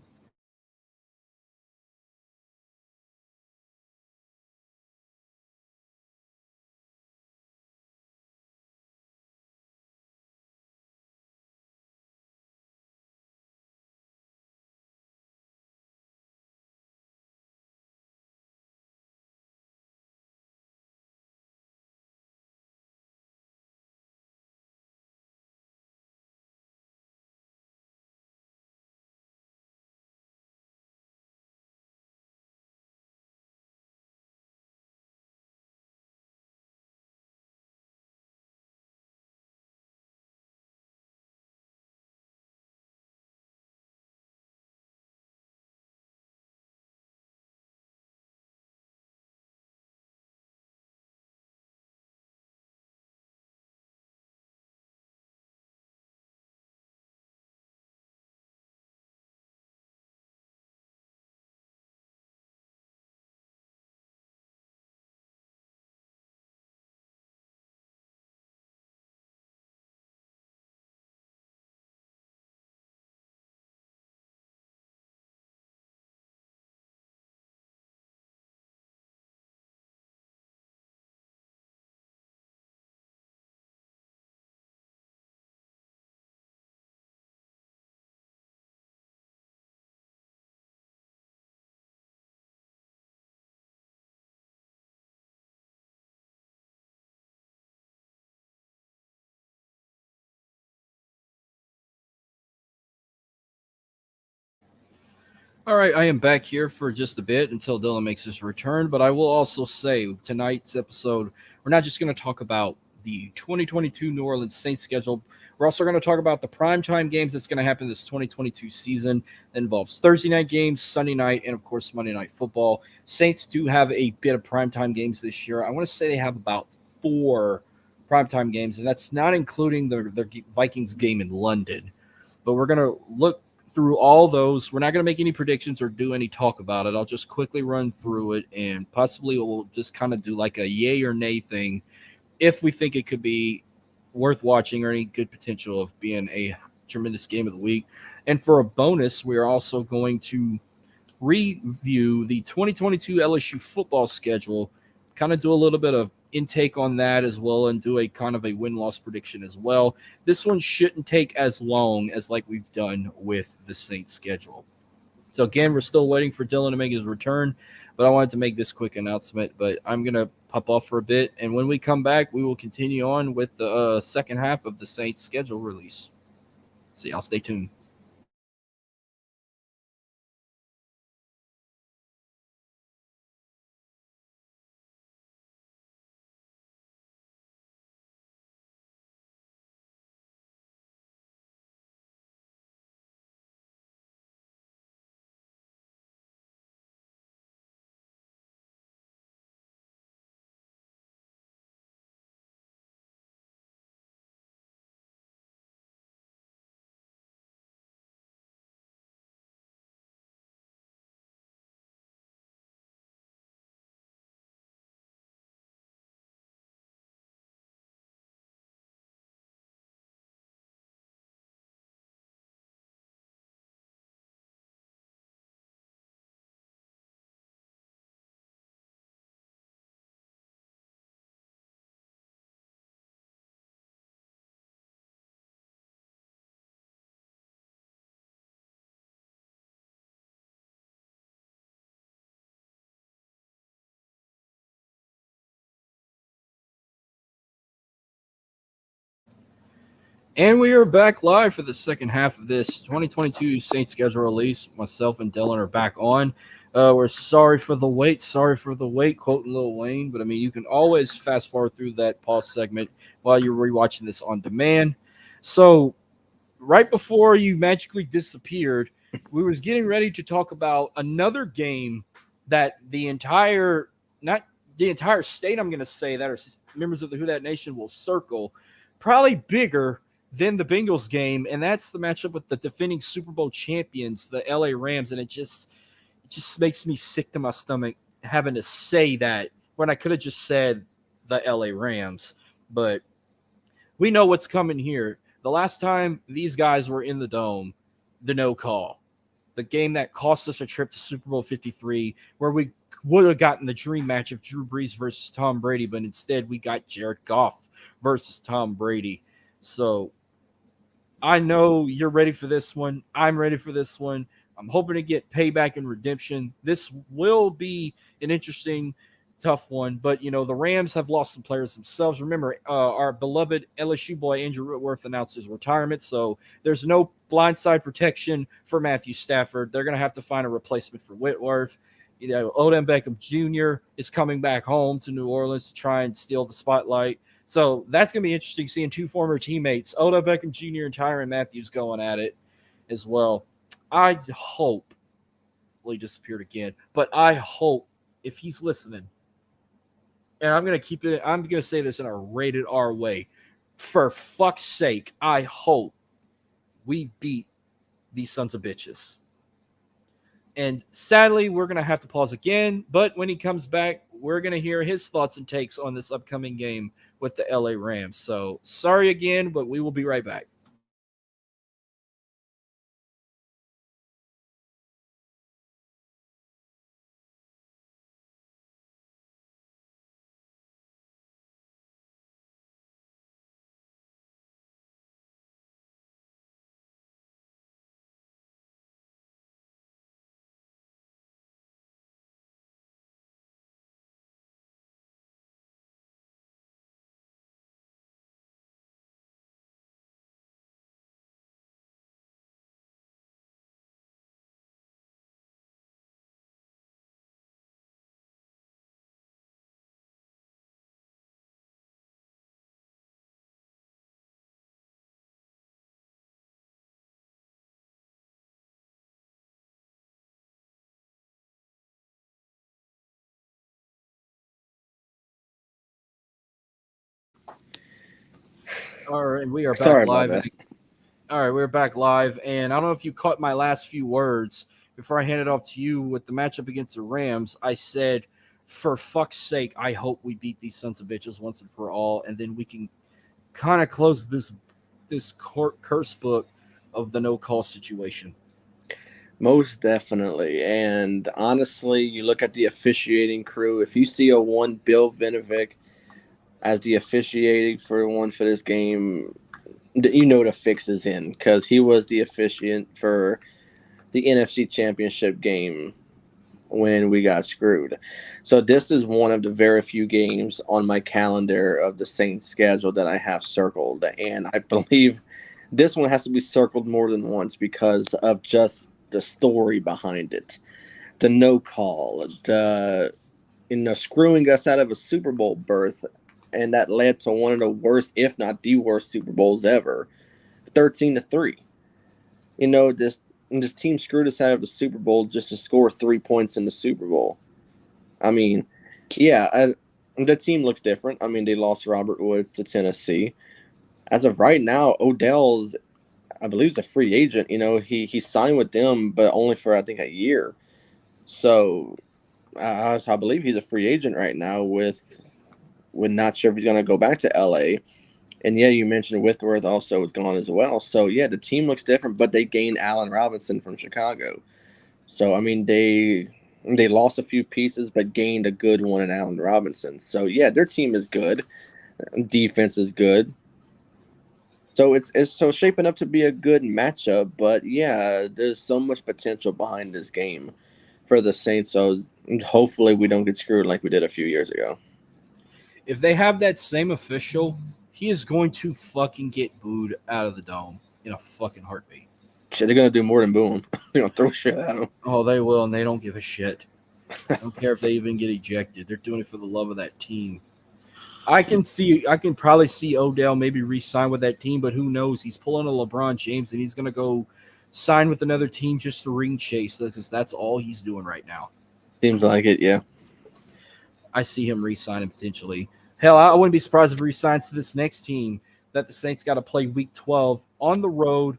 All right, I am back here for just a bit until Dylan makes his return, but I will also say tonight's episode, we're not just going to talk about the 2022 New Orleans Saints schedule. We're also going to talk about the primetime games that's going to happen this 2022 season. That involves Thursday night games, Sunday night, and of course Monday Night Football. Saints do have a bit of primetime games this year. I want to say they have about 4 primetime games, and that's not including their Vikings game in London. But we're going to look through all those. We're not going to make any predictions or do any talk about it. I'll just quickly run through it, and possibly we'll just kind of do like a yay or nay thing if we think it could be worth watching or any good potential of being a tremendous game of the week. And for a bonus, we are also going to review the 2022 LSU football schedule, kind of do a little bit of intake on that as well, and do a kind of a win-loss prediction as well. This one shouldn't take as long as like we've done with the Saints schedule. So again, we're still waiting for Dylan to make his return, but I wanted to make this quick announcement. But I'm going to pop off for a bit, and when we come back, we will continue on with the second half of the Saints schedule release. So y'all stay tuned. And we are back live for the second half of this 2022 Saints schedule release. Myself and Dylan are back on. We're sorry for the wait. Sorry for the wait, quoting Lil Wayne. But I mean, you can always fast forward through that pause segment while you're rewatching this on demand. So, right before you magically disappeared, we was getting ready to talk about another game that not the entire state, I'm going to say, that are members of the Who That Nation will circle, probably bigger than the Bengals game, and that's the matchup with the defending Super Bowl champions, the LA Rams, and it just makes me sick to my stomach having to say that when I could have just said the LA Rams, but we know what's coming here. The last time these guys were in the dome, the no call, the game that cost us a trip to Super Bowl 53, where we would have gotten the dream match of Drew Brees versus Tom Brady, but instead we got Jared Goff versus Tom Brady. So I know you're ready for this one. I'm ready for this one. I'm hoping to get payback and redemption. This will be an interesting, tough one. But, the Rams have lost some players themselves. Remember, our beloved LSU boy, Andrew Whitworth, announced his retirement. So there's no blindside protection for Matthew Stafford. They're going to have to find a replacement for Whitworth. Odell Beckham Jr. is coming back home to New Orleans to try and steal the spotlight. So that's going to be interesting seeing two former teammates, Odell Beckham Jr. and Tyrann Matthews, going at it as well. I hope, well, he disappeared again, but I hope if he's listening, and I'm going to say this in a rated R way, for fuck's sake, I hope we beat these sons of bitches. And sadly, we're going to have to pause again. But when he comes back, we're going to hear his thoughts and takes on this upcoming game with the LA Rams. So sorry again, but we will be right back. All right, we are back Sorry about live. that. All right, we're back live. And I don't know if you caught my last few words before I hand it off to you with the matchup against the Rams. I said, for fuck's sake, I hope we beat these sons of bitches once and for all, and then we can kind of close this curse book of the no call situation. Most definitely. And honestly, you look at the officiating crew. If you see a one Bill Vinovic as the officiating for one for this game, you know the fix is in because he was the officiant for the NFC Championship game when we got screwed. So this is one of the very few games on my calendar of the Saints schedule that I have circled. And I believe this one has to be circled more than once because of just the story behind it. The no call, the screwing us out of a Super Bowl berth, and that led to one of the worst, if not the worst, Super Bowls ever. 13-3. This team screwed us out of the Super Bowl just to score 3 points in the Super Bowl. I mean, yeah, the team looks different. I mean, they lost Robert Woods to Tennessee. As of right now, Odell's, I believe, is a free agent. He signed with them, but only for I think a year. So I believe he's a free agent right now. With not sure if he's going to go back to LA. And yeah, you mentioned Whitworth also is gone as well. So yeah, the team looks different, but they gained Allen Robinson from Chicago. So I mean, they lost a few pieces, but gained a good one in Allen Robinson. So yeah, their team is good. Defense is good. So it's so shaping up to be a good matchup. But yeah, there's so much potential behind this game for the Saints. So hopefully we don't get screwed like we did a few years ago. If they have that same official, he is going to fucking get booed out of the dome in a fucking heartbeat. Shit, they're gonna do more than boo him. They're gonna throw shit at him. Oh, they will, and they don't give a shit. I don't care if they even get ejected. They're doing it for the love of that team. I can probably see Odell maybe re-sign with that team, but who knows? He's pulling a LeBron James, and he's gonna go sign with another team just to ring chase because that's all he's doing right now. Seems like it, yeah. I see him re-signing potentially. Hell, I wouldn't be surprised if he re-signs to this next team that the Saints got to play Week 12 on the road.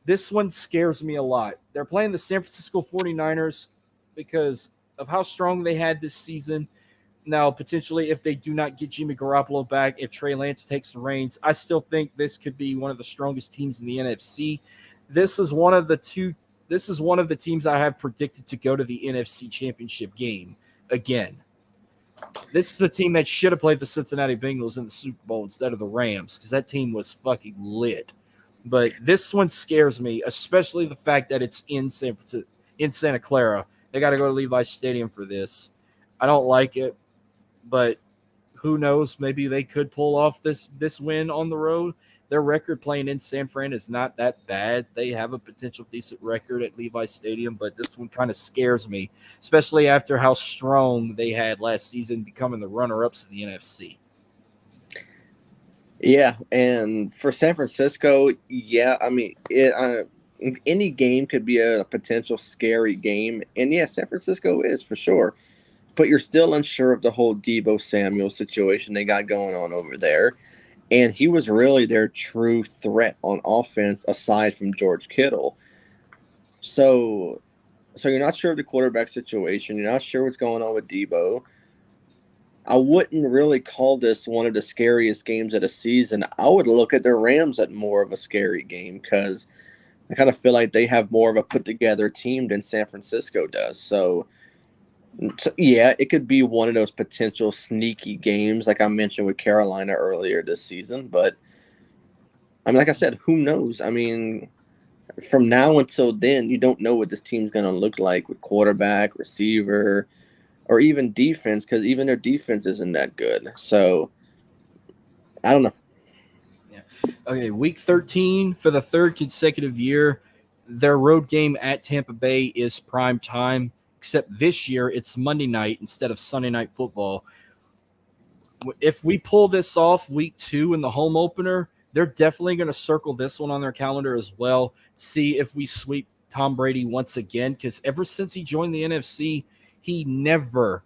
This one scares me a lot. They're playing the San Francisco 49ers because of how strong they had this season. Now, potentially, if they do not get Jimmy Garoppolo back, if Trey Lance takes the reins, I still think this could be one of the strongest teams in the NFC. This is one of the teams I have predicted to go to the NFC Championship game again. This is the team that should have played the Cincinnati Bengals in the Super Bowl instead of the Rams because that team was fucking lit. But this one scares me, especially the fact that it's in Santa Clara. They got to go to Levi's Stadium for this. I don't like it, but who knows? Maybe they could pull off this win on the road. Their record playing in San Fran is not that bad. They have a potential decent record at Levi's Stadium, but this one kind of scares me, especially after how strong they had last season, becoming the runner-ups in the NFC. Yeah, and for San Francisco, yeah, I mean, any game could be a potential scary game, and yeah, San Francisco is for sure. But you're still unsure of the whole Deebo Samuel situation they got going on over there. And he was really their true threat on offense aside from George Kittle. So you're not sure of the quarterback situation. You're not sure what's going on with Deebo. I wouldn't really call this one of the scariest games of the season. I would look at the Rams at more of a scary game because I kind of feel like they have more of a put-together team than San Francisco does. So, yeah, it could be one of those potential sneaky games like I mentioned with Carolina earlier this season. But, I mean, like I said, who knows? I mean, from now until then, you don't know what this team's going to look like with quarterback, receiver, or even defense because even their defense isn't that good. So, I don't know. Yeah. Okay, Week 13 for the third consecutive year. Their road game at Tampa Bay is prime time. Except this year, it's Monday night instead of Sunday night football. If we pull this off Week 2 in the home opener, they're definitely going to circle this one on their calendar as well. See if we sweep Tom Brady once again, because ever since he joined the NFC, he never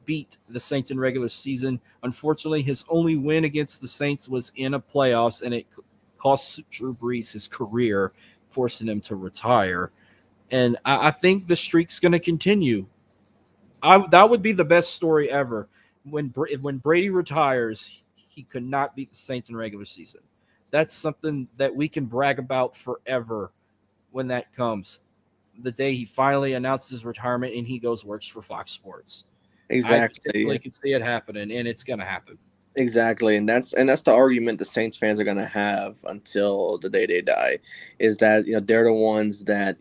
beat the Saints in regular season. Unfortunately, his only win against the Saints was in a playoffs, and it cost Drew Brees his career, forcing him to retire. And I think the streak's going to continue. That would be the best story ever. When Brady retires, he could not beat the Saints in regular season. That's something that we can brag about forever when that comes. The day he finally announces his retirement and he works for Fox Sports. Exactly. I can see it happening, and it's going to happen. Exactly, and that's the argument the Saints fans are going to have until the day they die, is that they're the ones that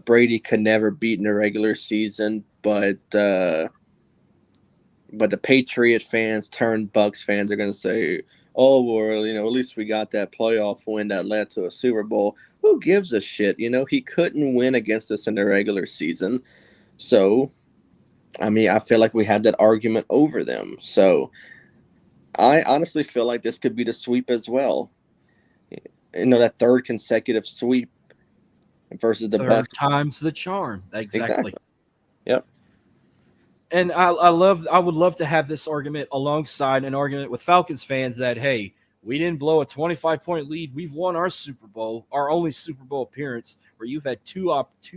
Brady could never beat in the regular season, but the Patriot fans turned Bucks fans are going to say, oh well, at least we got that playoff win that led to a Super Bowl. Who gives a shit? He couldn't win against us in the regular season, so. I mean, I feel like we had that argument over them. So I honestly feel like this could be the sweep as well. That third consecutive sweep versus the Bucks. Time's the charm. Exactly. Yep. And I would love to have this argument alongside an argument with Falcons fans that, hey, we didn't blow a 25-point lead. We've won our Super Bowl, our only Super Bowl appearance, where you've had two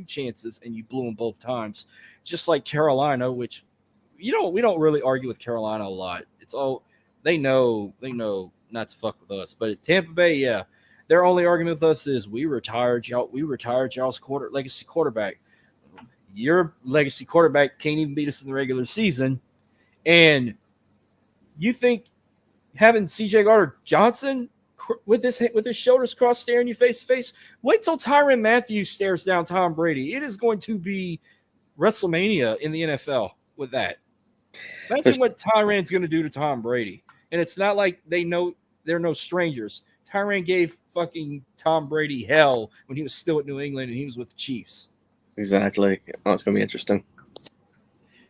chances and you blew them both times. Just like Carolina, which we don't really argue with Carolina a lot. It's all they know not to fuck with us. But at Tampa Bay, yeah, their only argument with us is we retired y'all's legacy quarterback. Your legacy quarterback can't even beat us in the regular season, and you think having C.J. Gardner-Johnson with his shoulders crossed staring you face to face? Wait till Tyrann Mathieu stares down Tom Brady. It is going to be WrestleMania in the NFL with that. Imagine what Tyrann's going to do to Tom Brady. And it's not like they're no strangers. Tyrann gave fucking Tom Brady hell when he was still at New England and he was with the Chiefs. Exactly. Oh, it's gonna be interesting.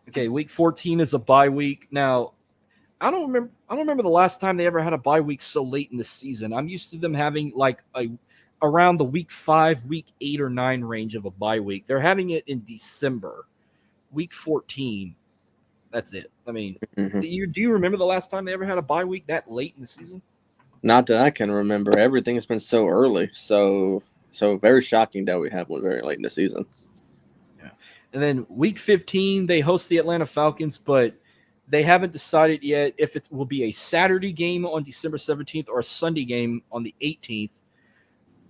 Okay, week 14 is a bye week. Now, I don't remember the last time they ever had a bye week so late in the season. I'm used to them having like a around the week 5, week 8 or 9 range of a bye week. They're having it in December. Week 14. That's it. I mean, Mm-hmm. do you remember the last time they ever had a bye week that late in the season? Not that I can remember. Everything's been so early, so very shocking that we have one very late in the season. Yeah. And then week 15, they host the Atlanta Falcons, but they haven't decided yet if it will be a Saturday game on December 17th or a Sunday game on the 18th.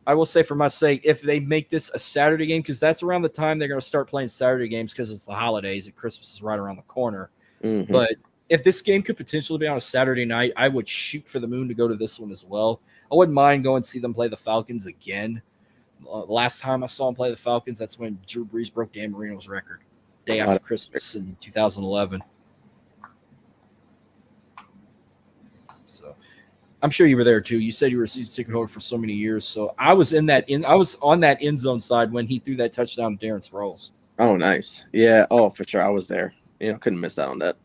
I will say for my sake, if they make this a Saturday game, because that's around the time they're going to start playing Saturday games because it's the holidays and Christmas is right around the corner. Mm-hmm. But if this game could potentially be on a Saturday night, I would shoot for the moon to go to this one as well. I wouldn't mind going and see them play the Falcons again. Last time I saw them play the Falcons, that's when Drew Brees broke Dan Marino's record, day after Christmas in 2011. So I'm sure you were there too. You said you were a season ticket holder for so many years. So I was I was on that end zone side when he threw that touchdown to Darren Sproles. Oh, nice. Yeah. Oh, for sure. I was there. Couldn't miss out on that.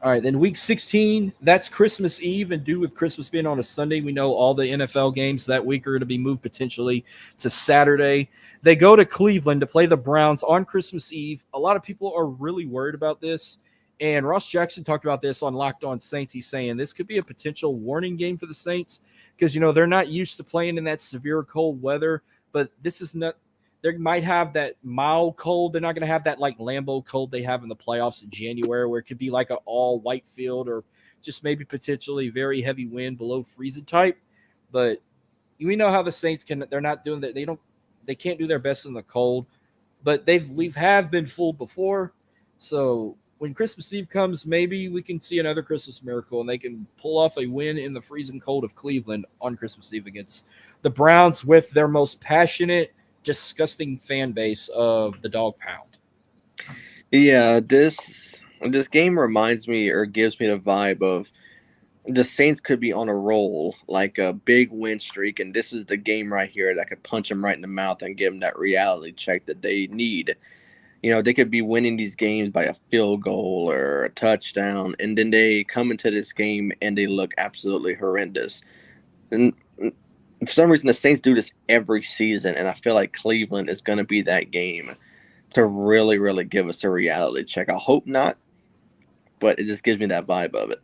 All right, then week 16, that's Christmas Eve, and due with Christmas being on a Sunday, we know all the NFL games that week are going to be moved potentially to Saturday. They go to Cleveland to play the Browns on Christmas Eve. A lot of people are really worried about this, and Ross Jackson talked about this on Locked On Saints. He's saying this could be a potential warning game for the Saints because, they're not used to playing in that severe cold weather, but this is not – they might have that mild cold. They're not going to have that like Lambeau cold they have in the playoffs in January where it could be like an all white field or just maybe potentially very heavy wind below freezing type. But we know how the Saints they're not doing that. They can't do their best in the cold, but we've been fooled before. So when Christmas Eve comes, maybe we can see another Christmas miracle and they can pull off a win in the freezing cold of Cleveland on Christmas Eve against the Browns with their most passionate, disgusting fan base of the Dog Pound. Yeah, this game reminds me or gives me the vibe of the Saints could be on a roll, like a big win streak, and this is the game right here that could punch them right in the mouth and give them that reality check that they need. They could be winning these games by a field goal or a touchdown, and then they come into this game and they look absolutely horrendous. And for some reason, the Saints do this every season, and I feel like Cleveland is going to be that game to really, really give us a reality check. I hope not, but it just gives me that vibe of it.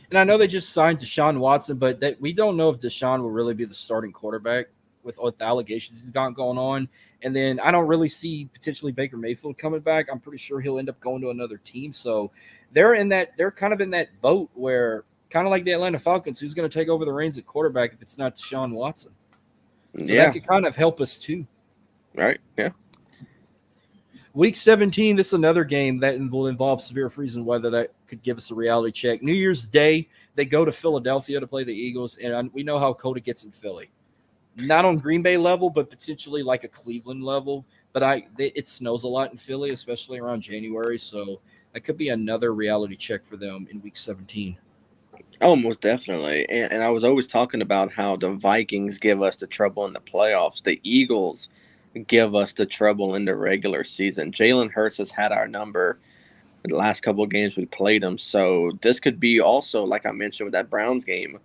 And I know they just signed Deshaun Watson, but we don't know if Deshaun will really be the starting quarterback with the allegations he's got going on. And then I don't really see potentially Baker Mayfield coming back. I'm pretty sure he'll end up going to another team. So they're kind of in that boat where kind of like the Atlanta Falcons, who's going to take over the reins at quarterback if it's not Deshaun Watson. So that could kind of help us too. Right. Yeah. Week 17, this is another game that will involve severe freezing weather that could give us a reality check. New Year's Day, they go to Philadelphia to play the Eagles, and we know how cold it gets in Philly. Not on Green Bay level, but potentially like a Cleveland level. But it snows a lot in Philly, especially around January, so that could be another reality check for them in Week 17. Oh, most definitely. And I was always talking about how the Vikings give us the trouble in the playoffs. The Eagles give us the trouble in the regular season. Jalen Hurts has had our number the last couple of games we played him. So this could be also, like I mentioned with that Browns game,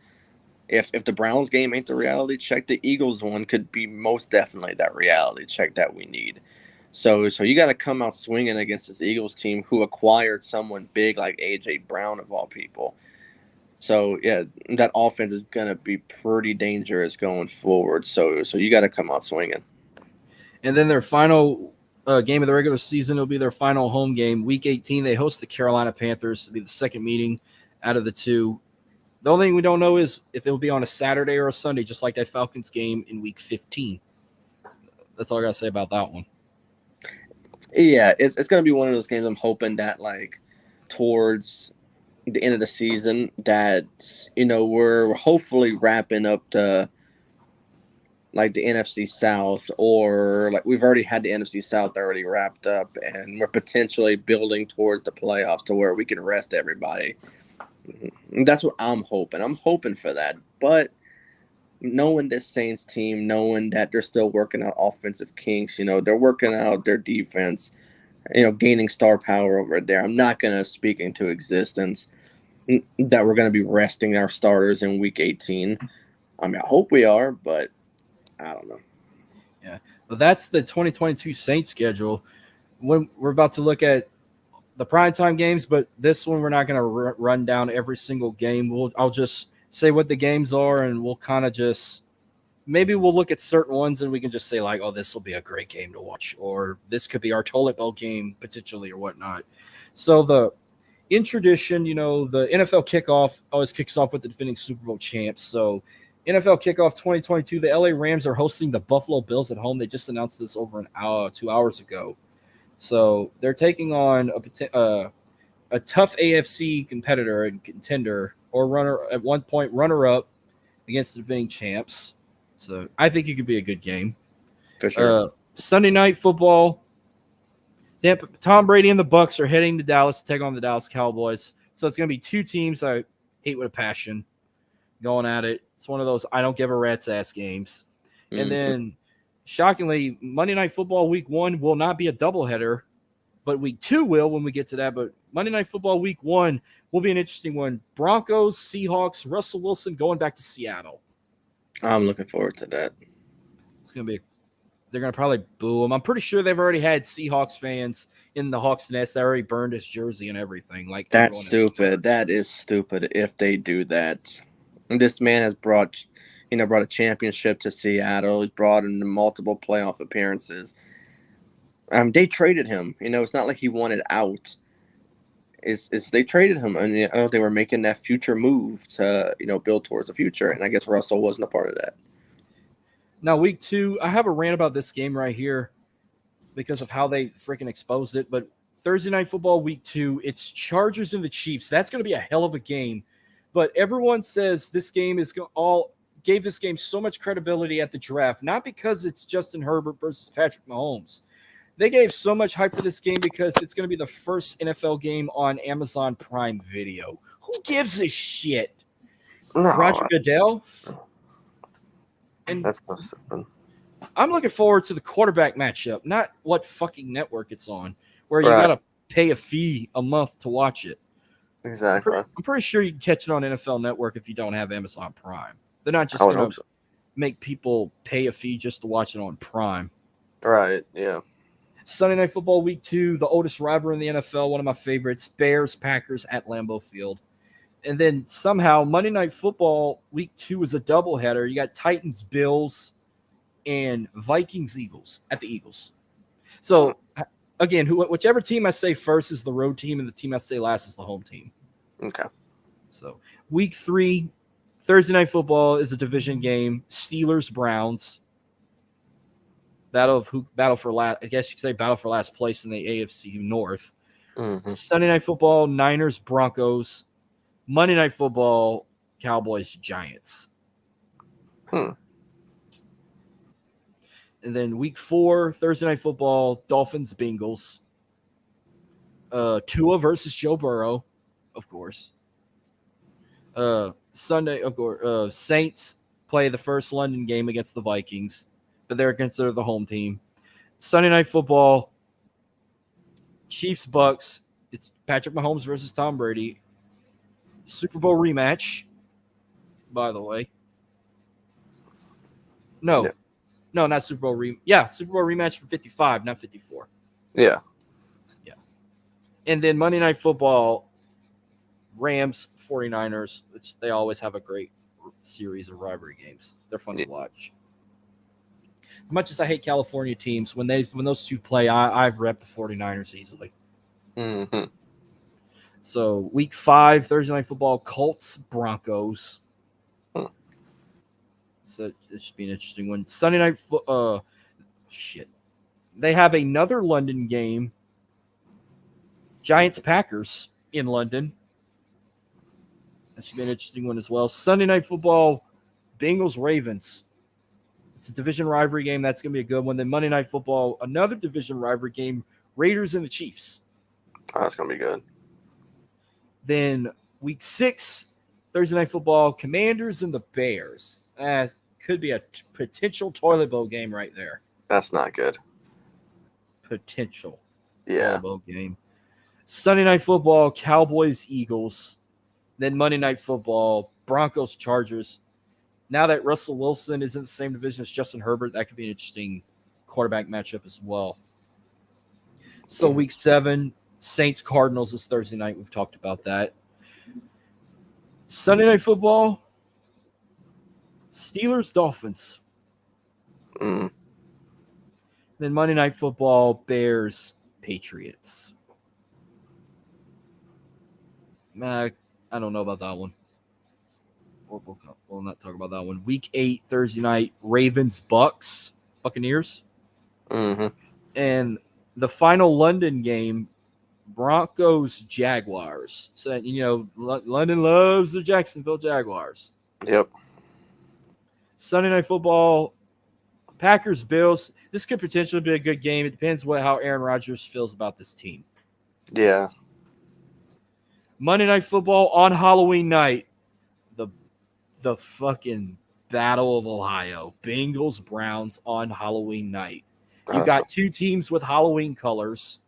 if the Browns game ain't the reality check, the Eagles one could be most definitely that reality check that we need. So you got to come out swinging against this Eagles team who acquired someone big like A.J. Brown of all people. So, yeah, that offense is going to be pretty dangerous going forward. So you got to come out swinging. And then their final game of the regular season will be their final home game. Week 18, they host the Carolina Panthers. It'll be the second meeting out of the two. The only thing we don't know is if it will be on a Saturday or a Sunday, just like that Falcons game in Week 15. That's all I got to say about that one. Yeah, it's going to be one of those games I'm hoping that, like, towards the end of the season that, we're hopefully wrapping up the NFC South, or like we've already had the NFC South already wrapped up and we're potentially building towards the playoffs to where we can rest everybody. That's what I'm hoping. I'm hoping for that. But knowing this Saints team, knowing that they're still working out offensive kinks, they're working out their defense, gaining star power over there. I'm not going to speak into existence that we're going to be resting our starters in week 18. I mean, I hope we are, but I don't know. Yeah. Well, that's the 2022 Saints schedule. When we're about to look at the primetime games, but this one we're not going to run down every single game. I'll just say what the games are, and we'll kind of just maybe we'll look at certain ones and we can just say like, oh, this will be a great game to watch, or this could be our toilet bowl game potentially or whatnot. So in tradition, the NFL kickoff always kicks off with the defending Super Bowl champs. So NFL kickoff 2022, the LA Rams are hosting the Buffalo Bills at home. They just announced this over an hour, 2 hours ago. So they're taking on a tough AFC competitor and contender, or runner-up against the defending champs. So I think it could be a good game. For sure. Sunday night football. Tom Brady and the Bucs are heading to Dallas to take on the Dallas Cowboys. So it's going to be two teams I hate with a passion going at it. It's one of those I don't give a rat's ass games. Mm-hmm. And then, shockingly, Monday Night Football Week 1 will not be a doubleheader, but Week 2 will when we get to that. But Monday Night Football Week 1 will be an interesting one. Broncos, Seahawks, Russell Wilson going back to Seattle. I'm looking forward to that. It's going to be they're going to probably boo him. I'm pretty sure they've already had Seahawks fans in the Hawks nest that already burned his jersey and everything. Like that's stupid. That is stupid if they do that. And this man has brought a championship to Seattle. He brought in multiple playoff appearances. They traded him. It's not like he wanted out. It's they traded him, and I know they were making that future move to build towards the future. And I guess Russell wasn't a part of that. Now, Week 2, I have a rant about this game right here because of how they freaking exposed it. But Thursday Night Football Week 2, it's Chargers and the Chiefs. That's going to be a hell of a game. But everyone says this game gave this game so much credibility at the draft, not because it's Justin Herbert versus Patrick Mahomes. They gave so much hype for this game because it's going to be the first NFL game on Amazon Prime Video. Who gives a shit? No. Roger Goodell? And that's no something. I'm looking forward to the quarterback matchup, not what fucking network it's on, where you got to pay a fee a month to watch it. Exactly. I'm pretty sure you can catch it on NFL Network if you don't have Amazon Prime. They're not just going to make people pay a fee just to watch it on Prime. Right, yeah. Sunday Night Football Week 2, the oldest rivalry in the NFL, one of my favorites, Bears-Packers at Lambeau Field. And then somehow Monday Night Football Week 2 is a doubleheader. You got Titans-Bills and Vikings-Eagles at the Eagles. So, again, whichever team I say first is the road team, and the team I say last is the home team. Okay. So, Week 3, Thursday Night Football is a division game. Steelers-Browns. Battle for last. I guess you could say battle for last place in the AFC North. Mm-hmm. Sunday Night Football, Niners-Broncos. Monday Night Football, Cowboys-Giants. And then Week 4, Thursday Night Football, Dolphins-Bengals. Tua versus Joe Burrow, of course. Sunday, of course, Saints play the first London game against the Vikings, but they're considered the home team. Sunday Night Football, Chiefs-Bucks. It's Patrick Mahomes versus Tom Brady. Super Bowl rematch, by the way. No, not Super Bowl Super Bowl rematch for 55, not 54. Yeah. And then Monday Night Football, Rams, 49ers, which they always have a great series of rivalry games. They're fun to watch. As much as I hate California teams, when those two play, I've repped the 49ers easily. Mm-hmm. So Week 5, Thursday Night Football, Colts, Broncos. So it should be an interesting one. Sunday Night They have another London game. Giants, Packers in London. That should be an interesting one as well. Sunday Night Football, Bengals, Ravens. It's a division rivalry game. That's going to be a good one. Then Monday Night Football, another division rivalry game, Raiders and the Chiefs. Oh, that's going to be good. Then Week 6, Thursday Night Football, Commanders and the Bears. Could be a potential toilet bowl game right there. That's not good. Potential Yeah. toilet bowl game. Sunday Night Football, Cowboys, Eagles. Then Monday Night Football, Broncos, Chargers. Now that Russell Wilson is in the same division as Justin Herbert, that could be an interesting quarterback matchup as well. So week 7, Saints, Cardinals is Thursday night. We've talked about that. Sunday Night Football, Steelers, Dolphins. Mm. Then Monday Night Football, Bears, Patriots. I don't know about that one. We'll not talk about that one. Week 8, Thursday night, Ravens, Bucks, Buccaneers. Mm-hmm. And the final London game, Broncos, Jaguars. So, London loves the Jacksonville Jaguars. Yep. Sunday Night Football, Packers, Bills. This could potentially be a good game. It depends how Aaron Rodgers feels about this team. Yeah. Monday Night Football on Halloween night, the fucking Battle of Ohio. Bengals, Browns on Halloween night. You got two teams with Halloween colors.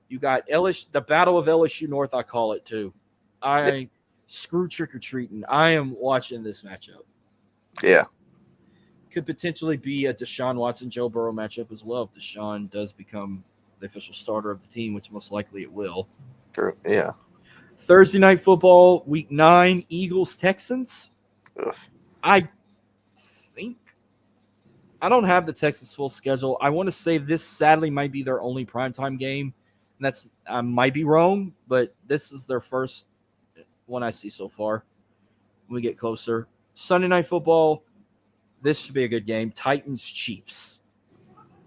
You got the Battle of LSU North, I call it too. Screw trick-or-treating. I am watching this matchup. Yeah. Could potentially be a Deshaun Watson-Joe Burrow matchup as well if Deshaun does become the official starter of the team, which most likely it will. True. Yeah. Thursday Night Football, Week 9, Eagles, Texans. Ugh. I don't have the Texans' full schedule. I want to say this sadly might be their only primetime game. And I might be wrong, but this is their first one I see so far. When we get closer. Sunday Night Football, this should be a good game. Titans, Chiefs.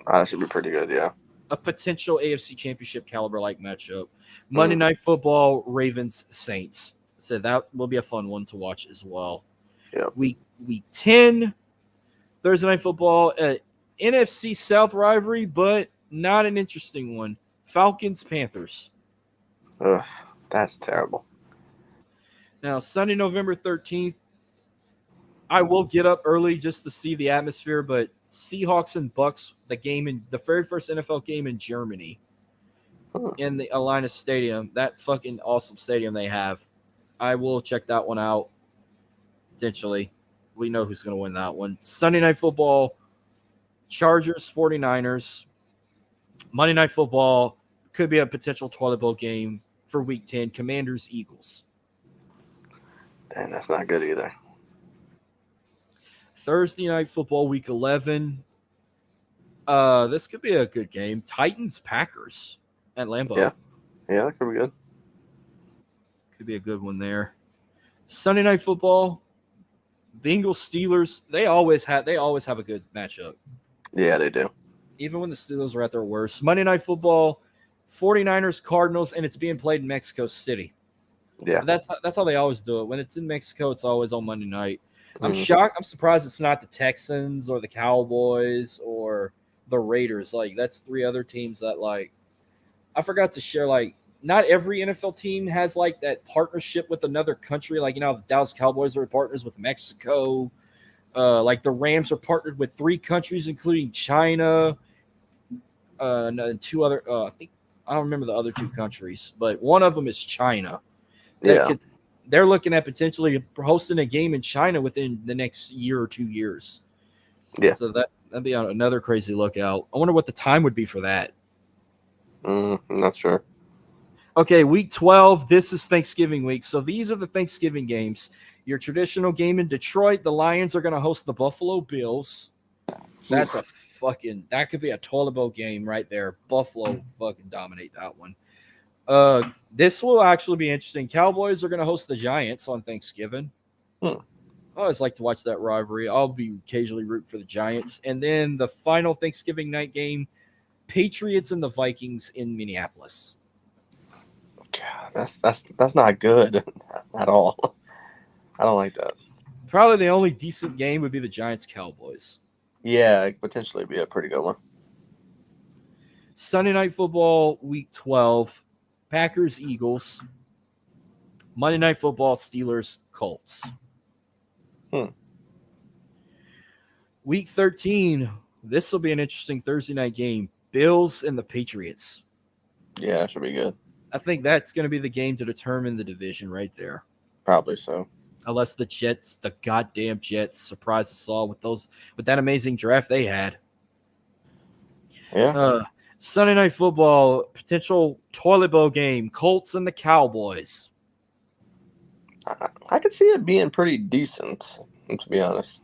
That should be pretty good, yeah. A potential AFC Championship caliber-like matchup. Monday Night Football, Ravens, Saints. So that will be a fun one to watch as well. Yep. Week 10, Thursday Night Football, NFC South rivalry, but not an interesting one. Falcons, Panthers. Ugh, that's terrible. Now, Sunday, November 13th, I will get up early just to see the atmosphere, but Seahawks and Bucks, the very first NFL game in Germany in the Allianz Stadium, that fucking awesome stadium they have. I will check that one out, potentially. We know who's going to win that one. Sunday Night Football, Chargers, 49ers. Monday Night Football could be a potential toilet bowl game for Week 10. Commanders, Eagles. Damn, that's not good either. Thursday Night Football, Week 11. This could be a good game. Titans, Packers at Lambeau. Yeah, that could be good. Could be a good one there. Sunday Night Football, Bengals, Steelers. They always have a good matchup. Yeah, they do. Even when the Steelers are at their worst. Monday Night Football, 49ers, Cardinals, and it's being played in Mexico City. Yeah. That's how they always do it. When it's in Mexico, it's always on Monday night. I'm shocked. I'm surprised it's not the Texans or the Cowboys or the Raiders. Like, that's 3 other teams that, like, I forgot to share, like, not every NFL team has, like, that partnership with another country. Like, the Dallas Cowboys are partners with Mexico. Like, the Rams are partnered with 3 countries, including China, and 2 other. I don't remember the other 2 countries, but one of them is China. They're looking at potentially hosting a game in China within the next year or 2 years. Yeah. So that'd be another crazy lookout. I wonder what the time would be for that. I'm not sure. Okay, Week 12. This is Thanksgiving week. So these are the Thanksgiving games. Your traditional game in Detroit, the Lions are going to host the Buffalo Bills. That could be a toilet bowl game right there. Buffalo fucking dominate that one. This will actually be interesting. Cowboys are going to host the Giants on Thanksgiving. I always like to watch that rivalry. I'll be occasionally rooting for the Giants. And then the final Thanksgiving night game, Patriots and the Vikings in Minneapolis. God, that's not good at all. I don't like that. Probably the only decent game would be the Giants-Cowboys. Yeah, it could potentially be a pretty good one. Sunday Night Football, Week 12. Packers, Eagles. Monday Night Football, Steelers, Colts. Week 13, this will be an interesting Thursday night game. Bills and the Patriots. Yeah, it should be good. I think that's going to be the game to determine the division right there. Probably so. Unless the Jets, the goddamn Jets, surprise us all with that amazing draft they had. Yeah. Sunday Night Football, potential toilet bowl game, Colts and the Cowboys. I could see it being pretty decent, to be honest.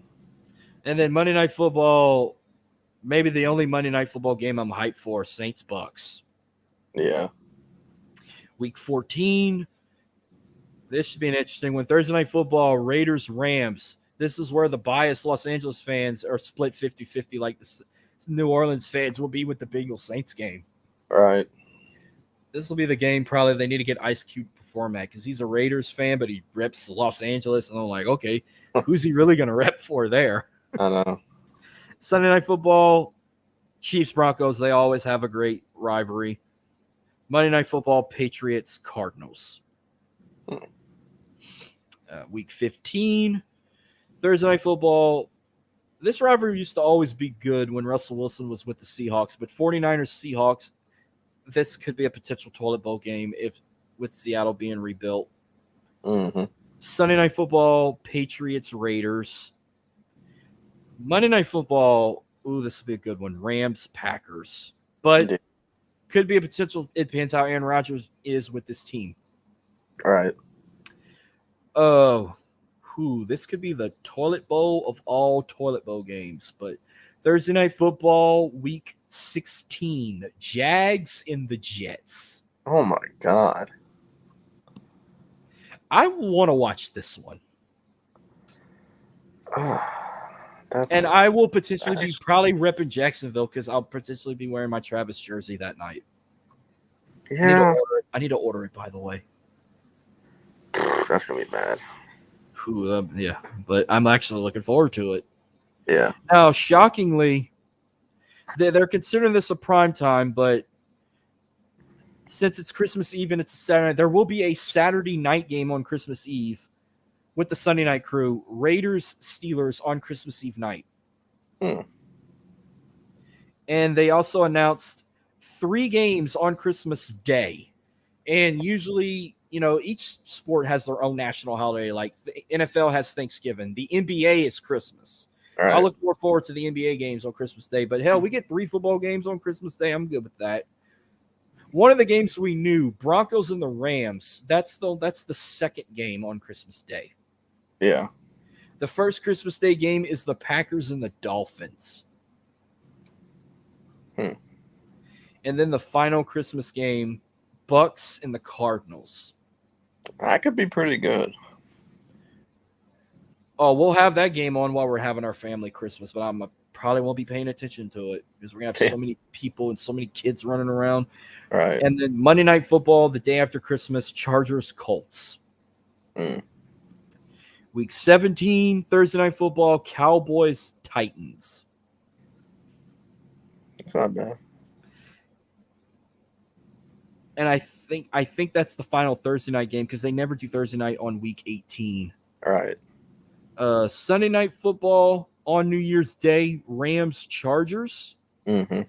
And then Monday Night Football, maybe the only Monday Night Football game I'm hyped for, Saints Bucks. Yeah. Week 14, this should be an interesting one. Thursday Night Football, Raiders, Rams. This is where the biased Los Angeles fans are split 50-50 like the New Orleans fans will be with the Bengals Saints game. Right. This will be the game probably they need to get Ice Cube to perform at because he's a Raiders fan, but he reps Los Angeles. And I'm like, okay, who's he really going to rep for there? I know. Sunday Night Football, Chiefs, Broncos. They always have a great rivalry. Monday Night Football, Patriots, Cardinals. Week 15, Thursday Night Football. This rivalry used to always be good when Russell Wilson was with the Seahawks, but 49ers, Seahawks, this could be a potential toilet bowl game if with Seattle being rebuilt. Mm-hmm. Sunday Night Football, Patriots, Raiders. Monday Night Football, this would be a good one. Rams, Packers. But could be a potential. It depends how Aaron Rodgers is with this team. All right. This could be the toilet bowl of all toilet bowl games. But Thursday Night Football, Week 16, Jags and the Jets. Oh my God. I want to watch this one. And I will potentially be probably repping Jacksonville because I'll potentially be wearing my Travis jersey that night. Yeah. I need to order it, by the way. That's going to be bad. Yeah, but I'm actually looking forward to it. Yeah. Now, shockingly, they're considering this a prime time, but since it's Christmas Eve and it's a Saturday, there will be a Saturday night game on Christmas Eve with the Sunday night crew. Raiders, Steelers on Christmas Eve night. And they also announced 3 games on Christmas Day. And usually, each sport has their own national holiday. Like the NFL has Thanksgiving. The NBA is Christmas. Right. I look more forward to the NBA games on Christmas Day. But hell, we get 3 football games on Christmas Day. I'm good with that. One of the games we knew, Broncos and the Rams, that's the second game on Christmas Day. Yeah. The first Christmas Day game is the Packers and the Dolphins. And then the final Christmas game, Bucks and the Cardinals. That could be pretty good. Oh, we'll have that game on while we're having our family Christmas, but I probably won't be paying attention to it because we're going to have so many people and so many kids running around. Right. And then Monday Night Football, the day after Christmas, Chargers, Colts. Week 17, Thursday Night Football, Cowboys, Titans. It's not bad. And I think that's the final Thursday night game because they never do Thursday night on week 18. All right. Sunday Night Football on New Year's Day, Rams, Chargers. Mm-hmm.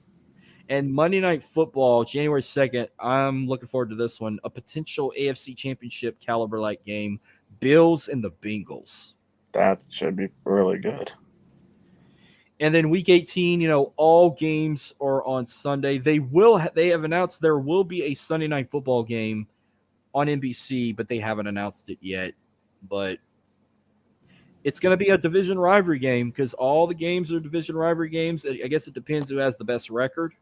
And Monday Night Football, January 2nd, I'm looking forward to this one, a potential AFC Championship caliber-like game, Bills and the Bengals. That should be really good. And then week 18, all games are on Sunday. They have announced there will be a Sunday Night Football game on NBC, but they haven't announced it yet. But it's going to be a division rivalry game because all the games are division rivalry games. I guess it depends who has the best record.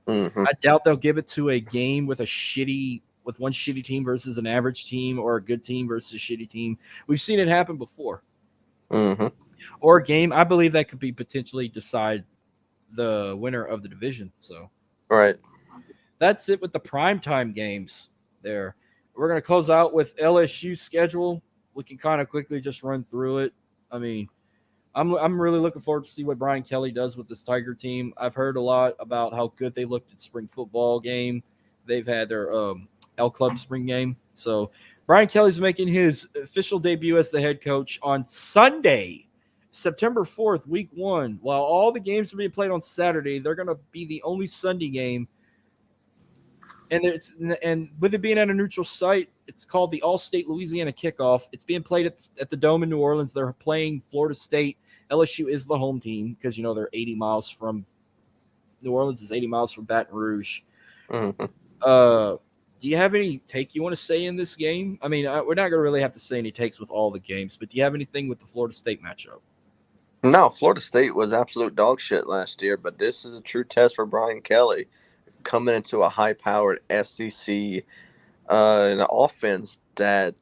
Mm-hmm. I doubt they'll give it to a game with one shitty team versus an average team or a good team versus a shitty team. We've seen it happen before. Mm-hmm. Or a game, I believe that could be potentially decide the winner of the division. So, right. That's it with the primetime games there. We're going to close out with LSU schedule. We can kind of quickly just run through it. I mean, I'm really looking forward to see what Brian Kelly does with this Tiger team. I've heard a lot about how good they looked at spring football game. They've had their L Club spring game. So Brian Kelly's making his official debut as the head coach on Sunday, September 4th, week 1. While all the games are being played on Saturday, they're going to be the only Sunday game. And with it being at a neutral site, it's called the All-State Louisiana Kickoff. It's being played at the Dome in New Orleans. They're playing Florida State. LSU is the home team because, they're 80 miles from New Orleans is 80 miles from Baton Rouge. Mm-hmm. Do you have any take you want to say in this game? I mean, we're not going to really have to say any takes with all the games, but do you have anything with the Florida State matchup? No, Florida State was absolute dog shit last year, but this is a true test for Brian Kelly coming into a high-powered SEC an offense that,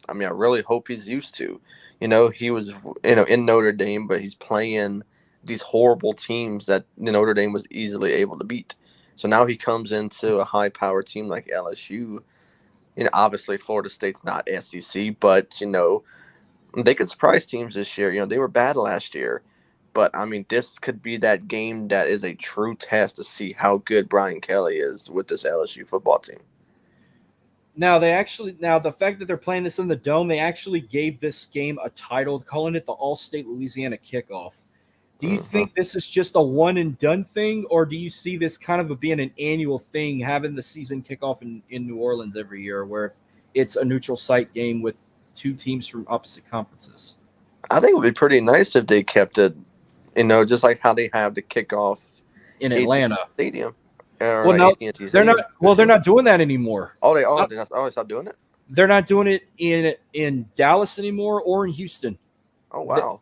I really hope he's used to. He was, in Notre Dame, but he's playing these horrible teams that Notre Dame was easily able to beat. So now he comes into a high-powered team like LSU. Obviously Florida State's not SEC, but, they could surprise teams this year. They were bad last year. But, this could be that game that is a true test to see how good Brian Kelly is with this LSU football team. Now, the fact that they're playing this in the Dome, they actually gave this game a title, calling it the All-State Louisiana Kickoff. Do you think this is just a one-and-done thing, or do you see this kind of being an annual thing, having the season kick off in New Orleans every year, where it's a neutral site game with two teams from opposite conferences? I think it would be pretty nice if they kept it, just like how they have the kickoff in Atlanta Stadium. Well, no, they're not. Well, they're not doing that anymore. They stopped doing it. They're not doing it in Dallas anymore or in Houston. Oh wow!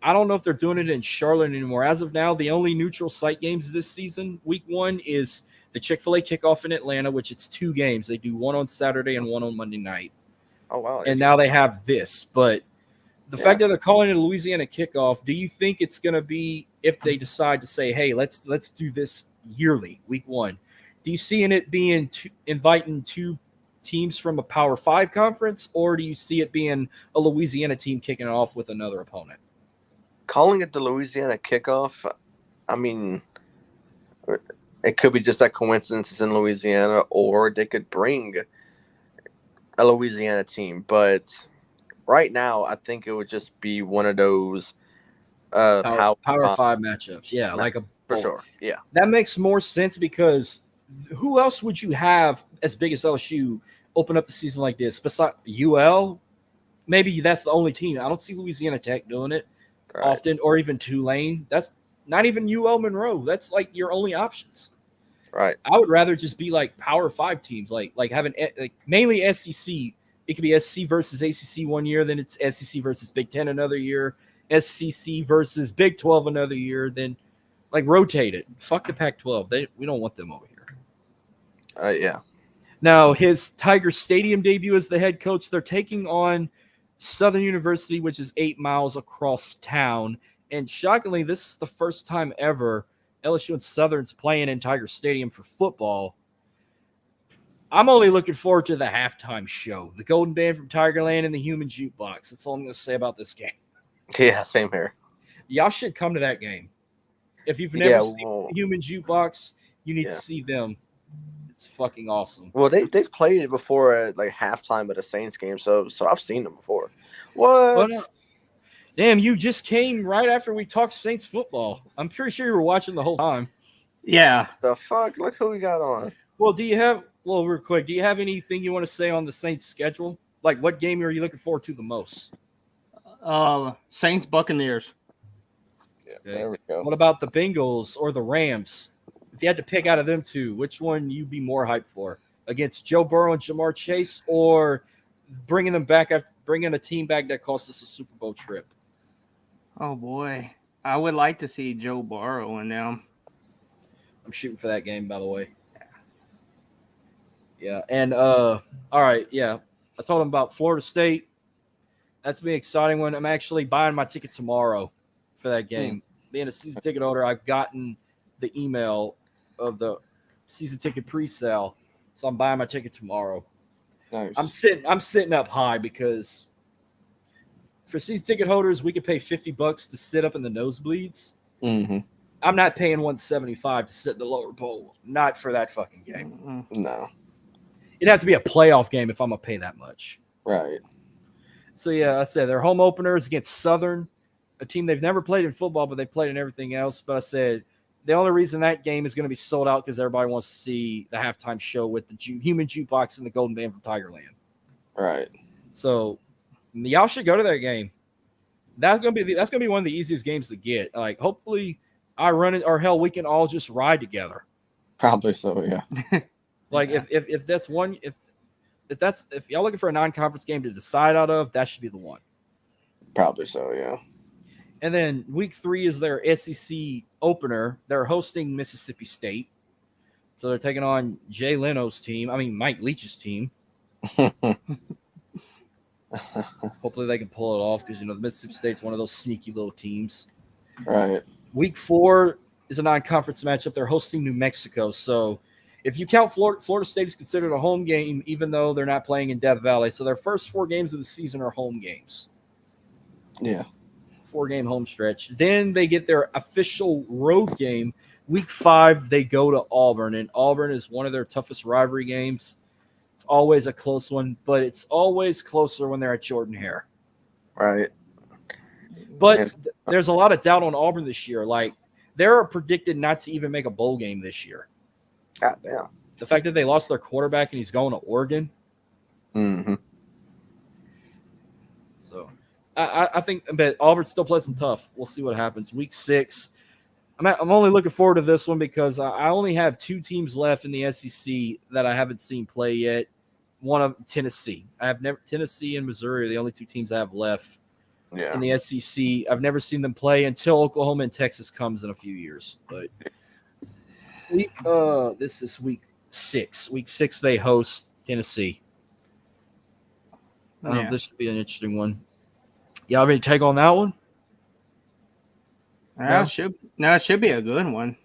I don't know if they're doing it in Charlotte anymore. As of now, the only neutral site games this season, week 1, is the Chick-fil-A kickoff in Atlanta, which it's 2 games. They do one on Saturday and one on Monday night. Oh wow! And now they have this, but the fact that they're calling it a Louisiana kickoff, do you think it's going to be, if they decide to say, hey, let's do this yearly, week 1, do you see in it being inviting 2 teams from a Power 5 conference, or do you see it being a Louisiana team kicking it off with another opponent? Calling it the Louisiana kickoff, it could be just that coincidence it's in Louisiana, or they could bring a Louisiana team, but right now, I think it would just be one of those Power 5 matchups. Yeah, for sure. Yeah, that makes more sense because who else would you have as big as LSU open up the season like this? Besides UL, maybe that's the only team. I don't see Louisiana Tech doing it often, or even Tulane. That's not even UL Monroe. That's like your only options. Right. I would rather just be like Power 5 teams, like having mainly SEC. It could be SEC versus ACC one year, then it's SEC versus Big Ten another year, SEC versus Big 12 another year, then rotate it. Fuck the Pac-12. We don't want them over here. Yeah. Now, his Tiger Stadium debut as the head coach, they're taking on Southern University, which is 8 miles across town. And shockingly, this is the first time ever LSU and Southern's playing in Tiger Stadium for football. I'm only looking forward to the halftime show, the Golden Band from Tigerland and the Human Jukebox. That's all I'm going to say about this game. Yeah, same here. Y'all should come to that game. If you've never seen the Human Jukebox, you need to see them. It's fucking awesome. Well, they've played it before at halftime at a Saints game, so I've seen them before. What? Damn, you just came right after we talked Saints football. I'm pretty sure you were watching the whole time. Yeah. The fuck? Look who we got on. Well, real quick, do you have anything you want to say on the Saints schedule? Like, what game are you looking forward to the most? Saints Buccaneers. Yeah, there we go. What about the Bengals or the Rams? If you had to pick out of them two, which one you'd be more hyped for? Against Joe Burrow and Jamar Chase, or bringing a team back that cost us a Super Bowl trip? Oh boy, I would like to see Joe Burrow in them. I'm shooting for that game, by the way. Yeah, and all right, yeah. I told him about Florida State. That's gonna be an exciting one. I'm actually buying my ticket tomorrow for that game. Being a season ticket holder, I've gotten the email of the season ticket pre-sale, so I'm buying my ticket tomorrow. Nice. I'm sitting up high because for season ticket holders, we could pay $50 to sit up in the nosebleeds. Mm-hmm. I'm not paying $175 to sit in the lower bowl. Not for that fucking game. No. It'd have to be a playoff game if I'm gonna pay that much. Right. So yeah, I said their home opener is against Southern, a team they've never played in football, but they played in everything else. But I said the only reason that game is going to be sold out because everybody wants to see the halftime show with the human jukebox and the Golden Band from Tigerland. Right. So y'all should go to that game. That's gonna be one of the easiest games to get. Like, hopefully, I run it, or hell, we can all just ride together. Probably so, yeah. Like, if that's one, if y'all looking for a non-conference game to decide out of, that should be the one. Probably so, yeah. And then week 3 is their SEC opener. They're hosting Mississippi State, so they're taking on Jay Leno's team. I mean, Mike Leach's team. Hopefully they can pull it off because, the Mississippi State's one of those sneaky little teams. Right. Week 4 is a non-conference matchup. They're hosting New Mexico. So if you count Florida State is considered a home game, even though they're not playing in Death Valley. So their first 4 games of the season are home games. Yeah. 4-game home stretch. Then they get their official road game. Week 5, they go to Auburn. And Auburn is one of their toughest rivalry games. It's always a close one, but it's always closer when they're at Jordan Hare. Right. But there's a lot of doubt on Auburn this year. Like, they're predicted not to even make a bowl game this year. God damn. The fact that they lost their quarterback and he's going to Oregon. Mm-hmm. So I think, but Auburn still plays them tough. We'll see what happens. Week 6. I'm only looking forward to this one because I only have 2 teams left in the SEC that I haven't seen play yet. One of Tennessee. Tennessee and Missouri are the only 2 teams I have left in the SEC. I've never seen them play until Oklahoma and Texas comes in a few years. But this is week 6. Week 6 they host Tennessee. This should be an interesting one. Y'all have any take on that one? It should be a good one.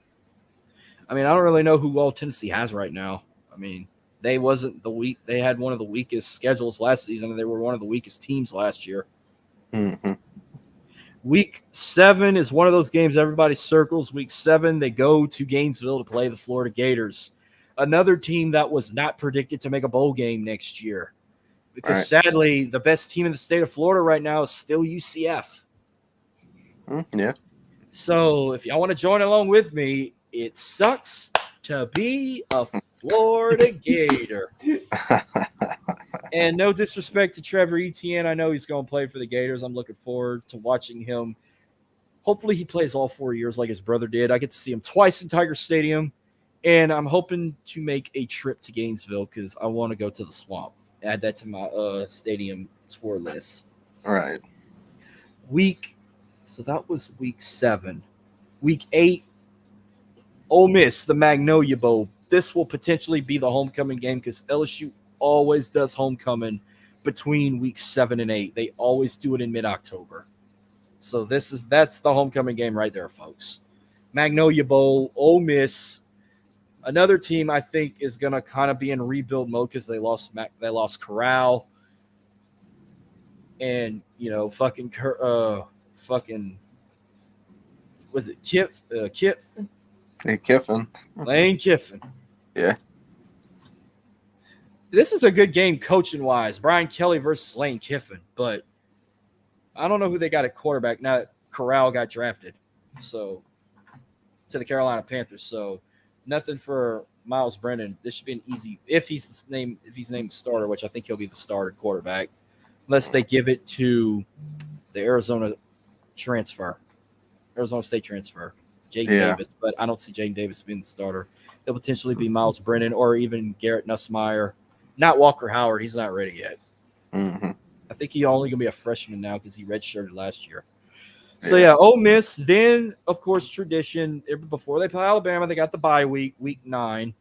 I mean, I don't really know who all Tennessee has right now. I mean, they had one of the weakest schedules last season, and they were one of the weakest teams last year. Mm-hmm. Week 7 is one of those games everybody circles. Week 7, they go to Gainesville to play the Florida Gators, another team that was not predicted to make a bowl game next year. Because sadly, the best team in the state of Florida right now is still UCF. Yeah. So if y'all want to join along with me, it sucks to be a Florida Gator. And no disrespect to Trevor Etienne. I know he's going to play for the Gators. I'm looking forward to watching him. Hopefully he plays all 4 years like his brother did. I get to see him twice in Tiger Stadium. And I'm hoping to make a trip to Gainesville because I want to go to the Swamp. Add that to my stadium tour list. All right. So that was week 7. Week 8, Ole Miss, the Magnolia Bowl. This will potentially be the homecoming game because LSU always does homecoming between weeks 7 and 8. They always do it in mid-October. So that's the homecoming game right there, folks. Magnolia Bowl, Ole Miss. Another team I think is going to kind of be in rebuild mode because they lost Corral and fucking was it Kiffin? Hey, Kiffin. Lane Kiffin. Yeah. This is a good game coaching wise. Brian Kelly versus Lane Kiffin, but I don't know who they got at quarterback. Now Corral got drafted, so to the Carolina Panthers. So nothing for Miles Brennan. This should be an easy if he's named starter, which I think he'll be the starter quarterback, unless they give it to the Arizona State transfer, Jaden Davis. But I don't see Jaden Davis being the starter. It'll potentially be Miles Brennan or even Garrett Nussmeier. Not Walker Howard. He's not ready yet. Mm-hmm. I think he's only going to be a freshman now because he redshirted last year. So, Ole Miss. Then, of course, tradition. Before they play Alabama, they got the bye week, week 9.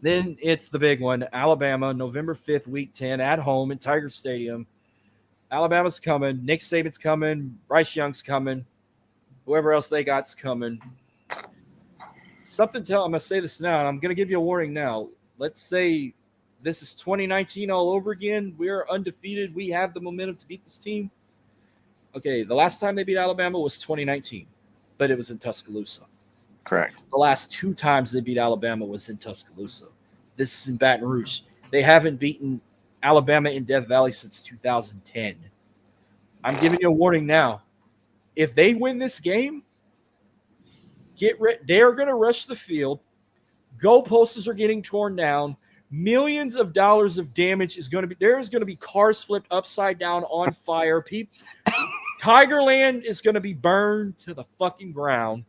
Then it's the big one, Alabama, November 5th, week 10, at home in Tiger Stadium. Alabama's coming. Nick Saban's coming. Bryce Young's coming. Whoever else they got's coming. I'm going to say this now, and I'm going to give you a warning now. Let's say this is 2019 all over again. We're undefeated. We have the momentum to beat this team. Okay, the last time they beat Alabama was 2019, but it was in Tuscaloosa. Correct. The last 2 times they beat Alabama was in Tuscaloosa. This is in Baton Rouge. They haven't beaten Alabama in Death Valley since 2010. I'm giving you a warning now. If they win this game, they're going to rush the field. Goalposts are getting torn down. Millions of dollars of damage is going to be. There's going to be cars flipped upside down on fire. Tigerland is going to be burned to the fucking ground.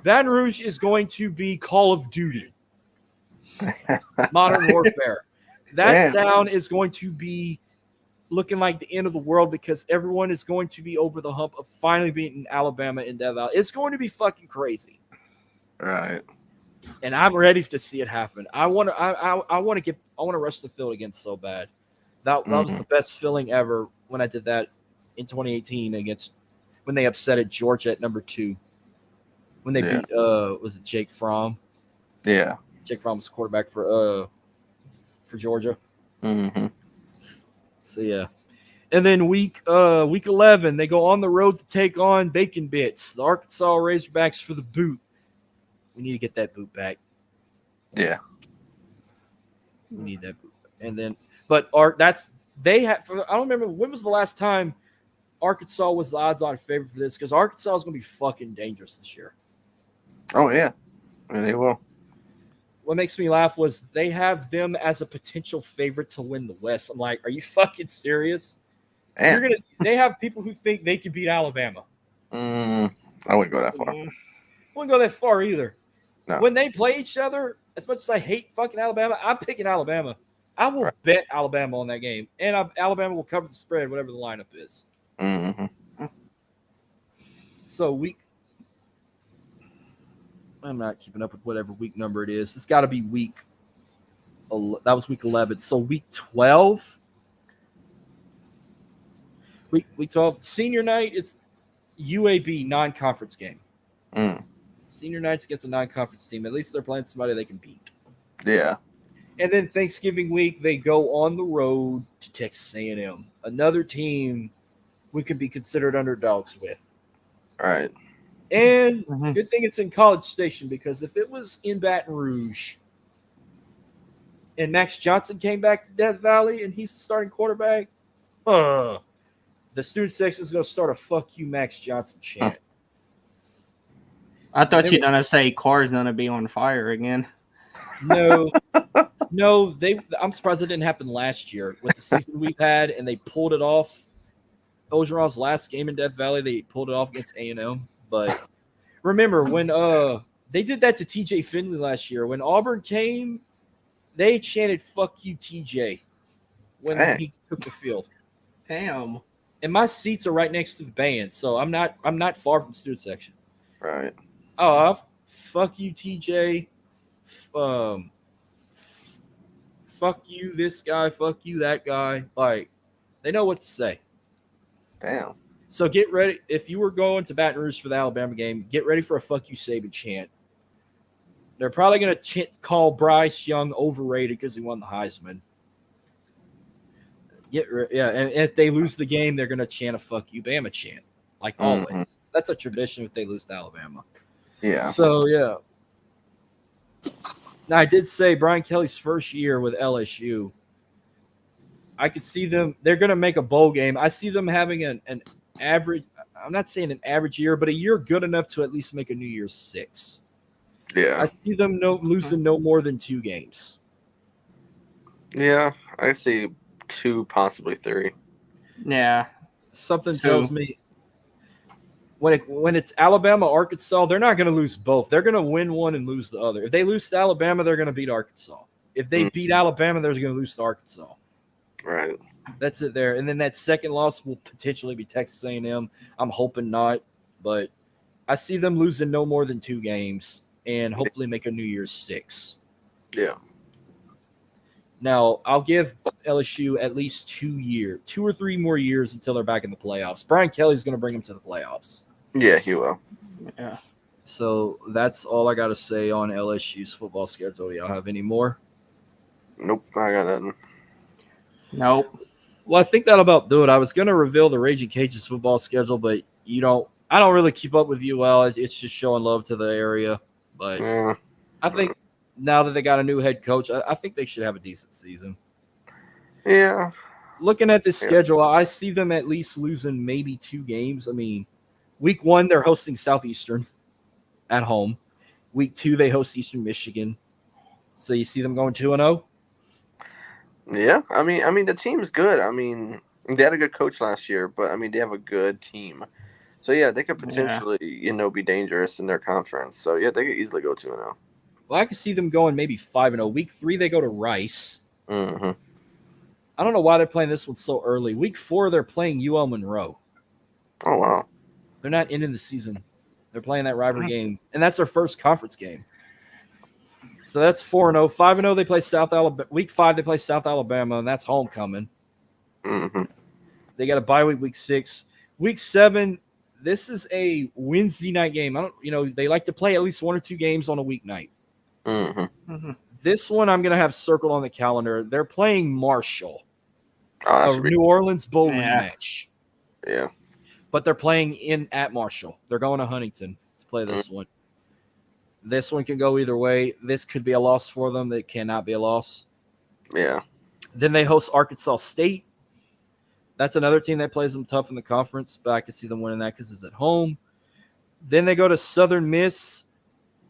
Baton Rouge is going to be Call of Duty. Modern Warfare. That sound is going to be looking like the end of the world because everyone is going to be over the hump of finally beating Alabama in Death Valley. It's going to be fucking crazy. Right. And I'm ready to see it happen. I want to rush the field again so bad. That was the best feeling ever when I did that in 2018 when they upset Georgia at number 2. When they beat was it Jake Fromm? Yeah. Jake Fromm was quarterback for Georgia. Mm-hmm. So yeah. And then week 11, they go on the road to take on Bacon Bits, the Arkansas Razorbacks for the boot. We need to get that boot back. Yeah. We need that boot back. And then I don't remember when was the last time Arkansas was the odds-on favorite for this, because Arkansas is going to be fucking dangerous this year. Oh, yeah. Yeah, they will. What makes me laugh was they have them as a potential favorite to win the West. I'm like, are you fucking serious? They have people who think they could beat Alabama. I wouldn't go that far. I wouldn't go that far either. No. When they play each other, as much as I hate fucking Alabama, I'm picking Alabama. I will bet Alabama on that game, and Alabama will cover the spread, whatever the lineup is. Mm-hmm. So I'm not keeping up with whatever week number it is. It's got to be that was week 11. So week 12, week 12, senior night, it's UAB non-conference game. Senior night's against a non-conference team. At least they're playing somebody they can beat. Yeah. And then Thanksgiving week, they go on the road to Texas A&M, another team we could be considered underdogs with. All right. And good thing it's in College Station, because if it was in Baton Rouge and Max Johnson came back to Death Valley and he's the starting quarterback, the student section is going to start a "fuck you, Max Johnson" chant. I thought you were going to say cars going to be on fire again. No. I'm surprised it didn't happen last year with the season we've had, and they pulled it off. Ogeron's last game in Death Valley, they pulled it off against A&M. But remember when they did that to TJ Finley last year. When Auburn came, they chanted "fuck you, TJ" when he took the field. Damn. And my seats are right next to the band, so I'm not far from student section. Right. Oh, fuck you, TJ. Fuck you, this guy. Fuck you, that guy. Like, they know what to say. Damn. So get ready. If you were going to Baton Rouge for the Alabama game, get ready for a "fuck you, Saban" chant. They're probably going to call Bryce Young overrated because he won the Heisman. And if they lose the game, they're going to chant a "fuck you, Bama" chant, like always. That's a tradition if they lose to Alabama. Yeah. So, yeah. Now, I did say Brian Kelly's first year with LSU, I could see them. They're going to make a bowl game. I see them having an average. I'm not saying an average year, but a year good enough to at least make a New Year's 6. Yeah. I see them losing no more than 2 games. Yeah, I see 2, possibly 3. Yeah. Something tells me when it's Alabama, Arkansas, they're not going to lose both. They're going to win one and lose the other. If they lose to Alabama, they're going to beat Arkansas. If they beat Alabama, they're going to lose to Arkansas. Right. That's it there. And then that second loss will potentially be Texas A&M. I'm hoping not, but I see them losing no more than 2 games and hopefully make a New Year's 6. Yeah. Now, I'll give LSU at least 2 or 3 more years until they're back in the playoffs. Brian Kelly's going to bring them to the playoffs. Yeah, he will. Yeah. So that's all I got to say on LSU's football schedule. Do y'all have any more? Nope, I got nothing. Nope. Well, I think that'll about do it. I was going to reveal the Raging Cajuns football schedule, but I don't really keep up with UL. It's just showing love to the area. But Yeah. I think now that they got a new head coach, I think they should have a decent season. Yeah. Looking at this schedule, I see them at least losing maybe 2 games. I mean, week 1, they're hosting Southeastern at home. Week 2, they host Eastern Michigan. So you see them going 2-0? Yeah. I mean, the team's good. I mean, they had a good coach last year, but I mean, they have a good team. So yeah, they could potentially, be dangerous in their conference. So yeah, they could easily go 2-0. Well, I could see them going maybe 5-0. Week 3, they go to Rice. Mm-hmm. I don't know why they're playing this one so early. Week 4, they're playing UL Monroe. Oh wow. They're not ending the season. They're playing that rivalry game, and that's their first conference game. So that's 4-0. 5-0, they play South Alabama. Week 5, they play South Alabama, and that's homecoming. Mm-hmm. They got a bye week 6. Week 7, this is a Wednesday night game. They like to play at least 1 or 2 games on a weeknight. Mm-hmm. This one I'm going to have circled on the calendar. They're playing Marshall, Oh, a New Orleans Bowl rematch. Yeah. But they're playing at Marshall. They're going to Huntington to play this one. This one can go either way. This could be a loss for them. It cannot be a loss. Yeah. Then they host Arkansas State. That's another team that plays them tough in the conference, but I could see them winning that because it's at home. Then they go to Southern Miss.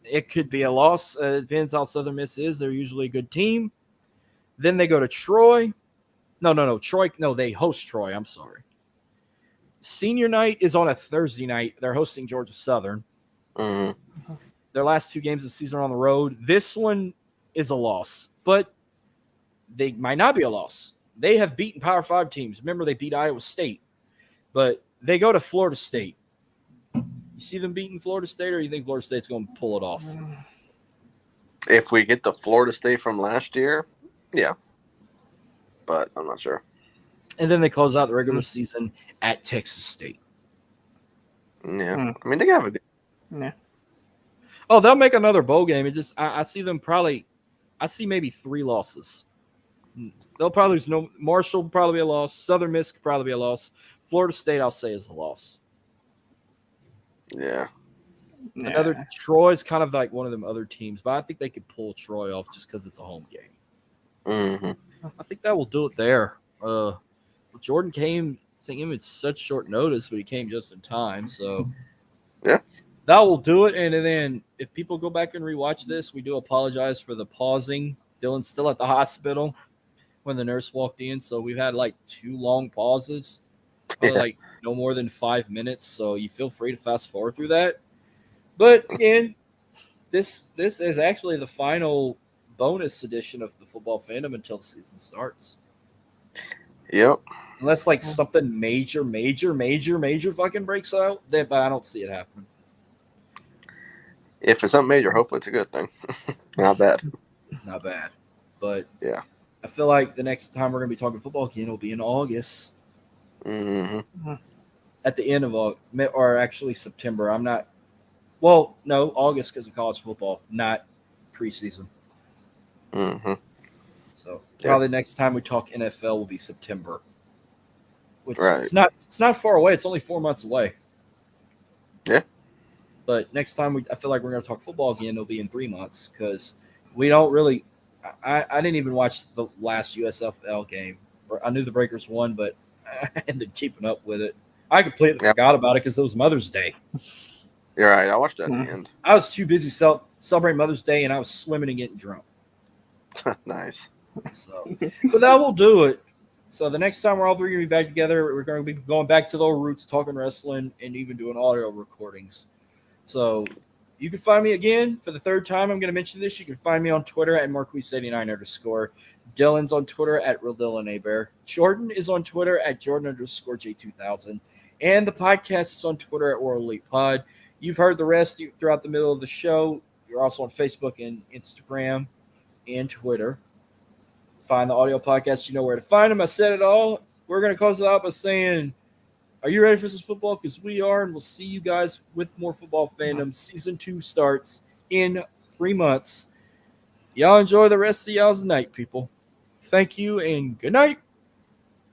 It could be a loss. It depends how Southern Miss is. They're usually a good team. Then they go to Troy. No. Troy. No, they host Troy. I'm sorry. Senior night is on a Thursday night. They're hosting Georgia Southern. Mm-hmm. Their last 2 games of the season are on the road. This one is a loss, but they might not be a loss. They have beaten Power 5 teams. Remember, they beat Iowa State. But they go to Florida State. You see them beating Florida State, or you think Florida State's going to pull it off? If we get the Florida State from last year, yeah. But I'm not sure. And then they close out the regular season at Texas State. Yeah. I mean, they have a good. Yeah. Oh, they'll make another bowl game. It just I see them probably. I see maybe 3 losses. They'll probably lose. No, Marshall will probably be a loss. Southern Miss could probably be a loss. Florida State, I'll say, is a loss. Yeah. Another Troy's kind of like one of them other teams, but I think they could pull Troy off just because it's a home game. Mm-hmm. I think that will do it there. Jordan came at such short notice, but he came just in time. So yeah, that will do it. And then if people go back and rewatch this, we do apologize for the pausing. Dylan's still at the hospital when the nurse walked in, so we've had like 2 long pauses, like no more than 5 minutes. So you feel free to fast forward through that. But again, this is actually the final bonus edition of the Football Fandom until the season starts. Yep. Unless like something major fucking breaks out, but I don't see it happening. If it's something major, hopefully it's a good thing. Not bad. Not bad. But yeah, I feel like the next time we're going to be talking football again will be in August. Mm-hmm. At the end of August, or actually September. I'm not. Well, no, August because of college football, not preseason. Mm-hmm. So probably next time we talk NFL will be September. Which right. It's not far away. It's only 4 months away. Yeah. But next time I feel like we're going to talk football again, it'll be in 3 months because we don't really. I didn't even watch the last USFL game. I knew the Breakers won, but I ended keeping up with it. I completely forgot about it because it was Mother's Day. You're right. I watched that at the end. I was too busy celebrating Mother's Day, and I was swimming and getting drunk. Nice. So, but that will do it. So the next time we're all 3 going to be back together, we're going to be going back to the old roots, talking wrestling, and even doing audio recordings. So you can find me again for the 3rd time. I'm going to mention this. You can find me on Twitter at Marquise89_. Dylan's on Twitter at RealDylanAbear. Jordan is on Twitter at Jordan_J2000. And the podcast is on Twitter at World Elite Pod. You've heard the rest throughout the middle of the show. You're also on Facebook and Instagram and Twitter. Find the audio podcast. You know where to find them. I said it all. We're going to close it out by saying, are you ready for this football? Because we are, and we'll see you guys with more Football Fandom. Season 2 starts in 3 months. Y'all enjoy the rest of y'all's night, people. Thank you, and good night.